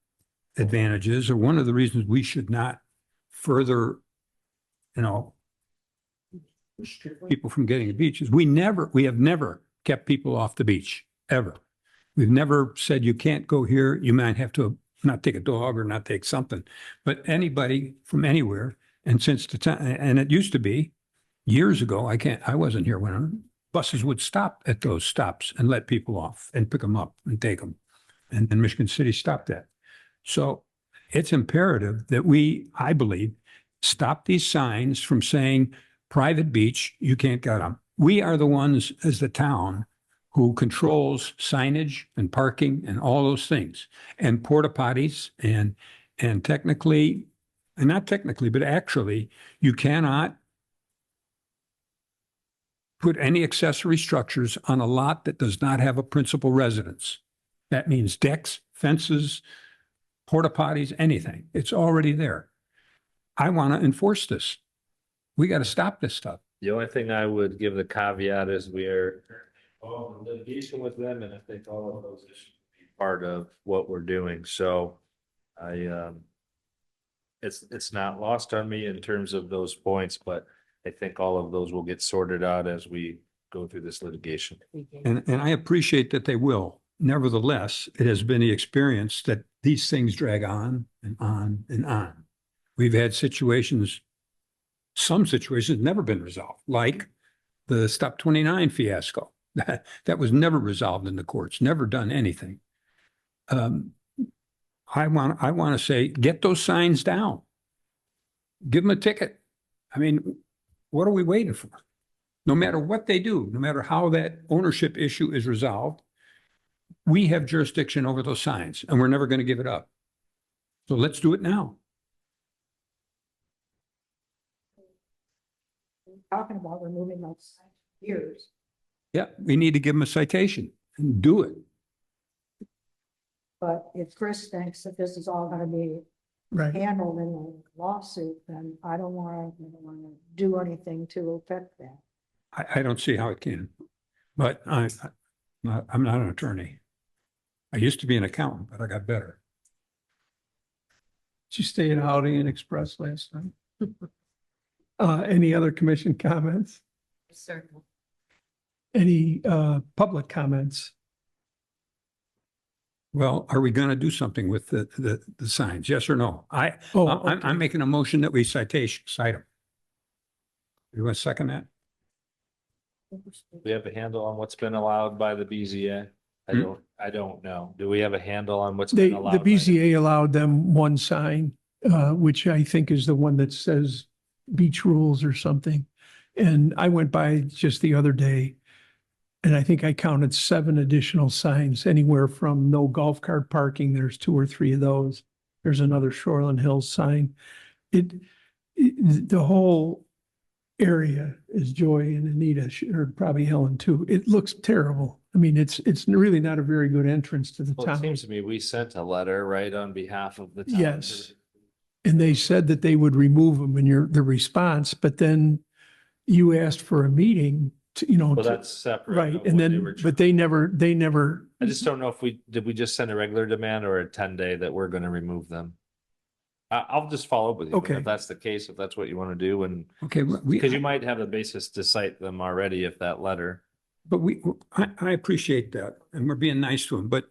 advantages, or one of the reasons we should not further, restrict people from getting a beach, is we have never kept people off the beach, ever. We've never said you can't go here. You might have to not take a dog or not take something, but anybody from anywhere. And since the time, and it used to be years ago, I wasn't here when buses would stop at those stops and let people off and pick them up and take them. And Michigan City stopped that. So it's imperative that we, I believe, stop these signs from saying private beach, you can't get them. We are the ones as the town who controls signage and parking and all those things, and porta potties and technically, and not technically, but actually, you cannot put any accessory structures on a lot that does not have a principal residence. That means decks, fences, porta potties, anything. It's already there. I want to enforce this. We got to stop this stuff. The only thing I would give the caveat is we are in litigation with them, and I think all of those issues be part of what we're doing. So it's not lost on me in terms of those points, but I think all of those will get sorted out as we go through this litigation. And I appreciate that they will. Nevertheless, it has been the experience that these things drag on and on and on. We've had situations, some situations never been resolved, like the Stop 29 fiasco. That was never resolved in the courts, never done anything. I want to say, get those signs down. Give them a ticket. I mean, what are we waiting for? No matter what they do, no matter how that ownership issue is resolved, we have jurisdiction over those signs, and we're never going to give it up. So let's do it now. Talking about removing those years. Yeah, we need to give them a citation and do it. But if Chris thinks that this is all gonna be Right. handled in a lawsuit, then I don't wanna do anything to affect that. I don't see how it can, but I'm not an attorney. I used to be an accountant, but I got better. Did you stay at Audi and Express last night? Any other commission comments? Certainly. Any public comments? Well, are we going to do something with the signs? Yes or no? Okay. I'm making a motion that we cite them. You want to second that? We have a handle on what's been allowed by the BZA? I don't know. Do we have a handle on what's been allowed? The BZA allowed them one sign, which I think is the one that says beach rules or something. And I went by just the other day, and I think I counted 7 additional signs, anywhere from no golf cart parking. There's 2 or 3 of those. There's another Shoreland Hills sign. The whole area, is Joy and Anita, or probably Helen too, it looks terrible. I mean, it's really not a very good entrance to the Well, it town. seems to me we sent a letter, right, on behalf of the town. Yes. And they said that they would remove them in the response, but then you asked for a meeting to, Well, that's separate. right. of And what then, were but they never, I just don't know if did we just send a regular demand or a 10-day that we're gonna remove them? I'll just follow up with you. Okay. If that's the case, if that's what you want to do, and Okay, because you might have the basis to cite them already if that letter. but I appreciate that, and we're being nice to them, but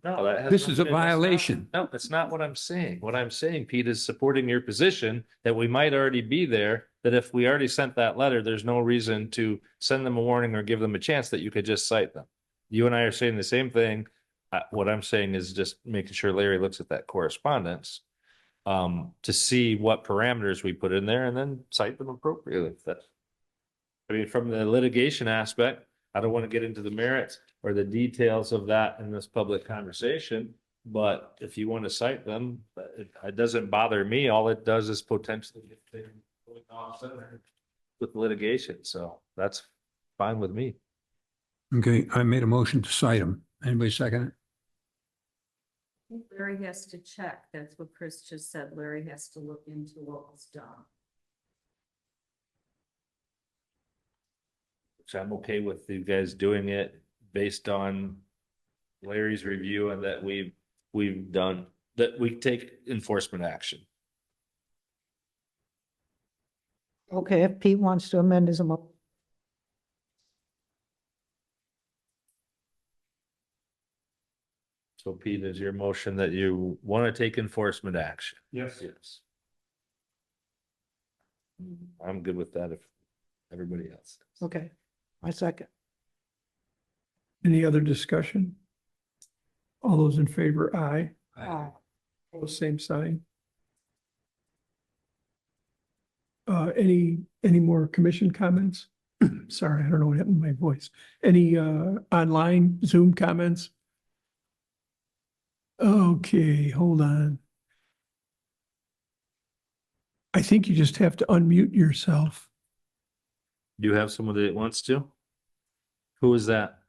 No, that has this is a nothing- that's not- violation. No, that's not what I'm saying. What I'm saying, Pete, is supporting your position that we might already be there, that if we already sent that letter, there's no reason to send them a warning or give them a chance, that you could just cite them. You and I are saying the same thing. What I'm saying is just making sure Larry looks at that correspondence to see what parameters we put in there and then cite them appropriately. I mean, from the litigation aspect, I don't want to get into the merits or the details of that in this public conversation, but if you want to cite them, it doesn't bother me. All it does is potentially get things going off center with litigation, so that's fine with me. Okay, I made a motion to cite them. Anybody second it? Larry has to check. That's what Chris just said. Larry has to look into what was done. Which I'm okay with you guys doing it based on Larry's review and that we've done, that we take enforcement action. Okay, if Pete wants to amend his motion. So Pete, is your motion that you want to take enforcement action? Yes. Yes. I'm good with that if everybody else is. Okay, I second. Any other discussion? All those in favor, aye. Aye. Opposed, same sign. Any more commission comments? Sorry, I don't know what happened to my voice. Any online Zoom comments? Okay, hold on. I think you just have to unmute yourself. Do you have someone that wants to? Who is that?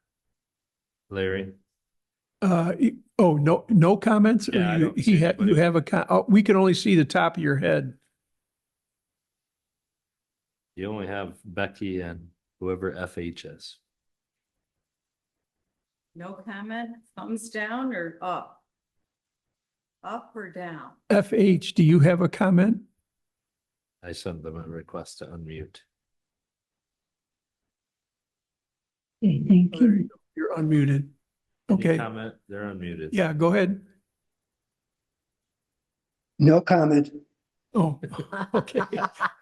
Larry? Oh, no comments? Or Yeah, I you, don't see anybody. you have we can only see the top of your head. You only have Becky and whoever FH is. No comment, thumbs down or up? Up or down? FH, do you have a comment? I sent them a request to unmute. Okay, thank Oh, there you go. You're unmuted. Any Okay, comment? They're unmuted. yeah, go ahead. No comment. Oh, okay,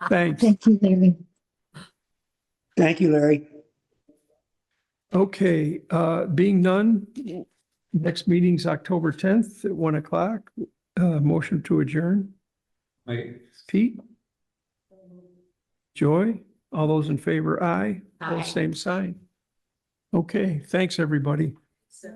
thanks. you, Larry. Thank you, Larry. Okay, being none, next meeting's October 10th at 1 o'clock. Motion to adjourn. Pete? Joy? All those in favor, aye. All Aye. same sign. Okay, thanks, everybody. So-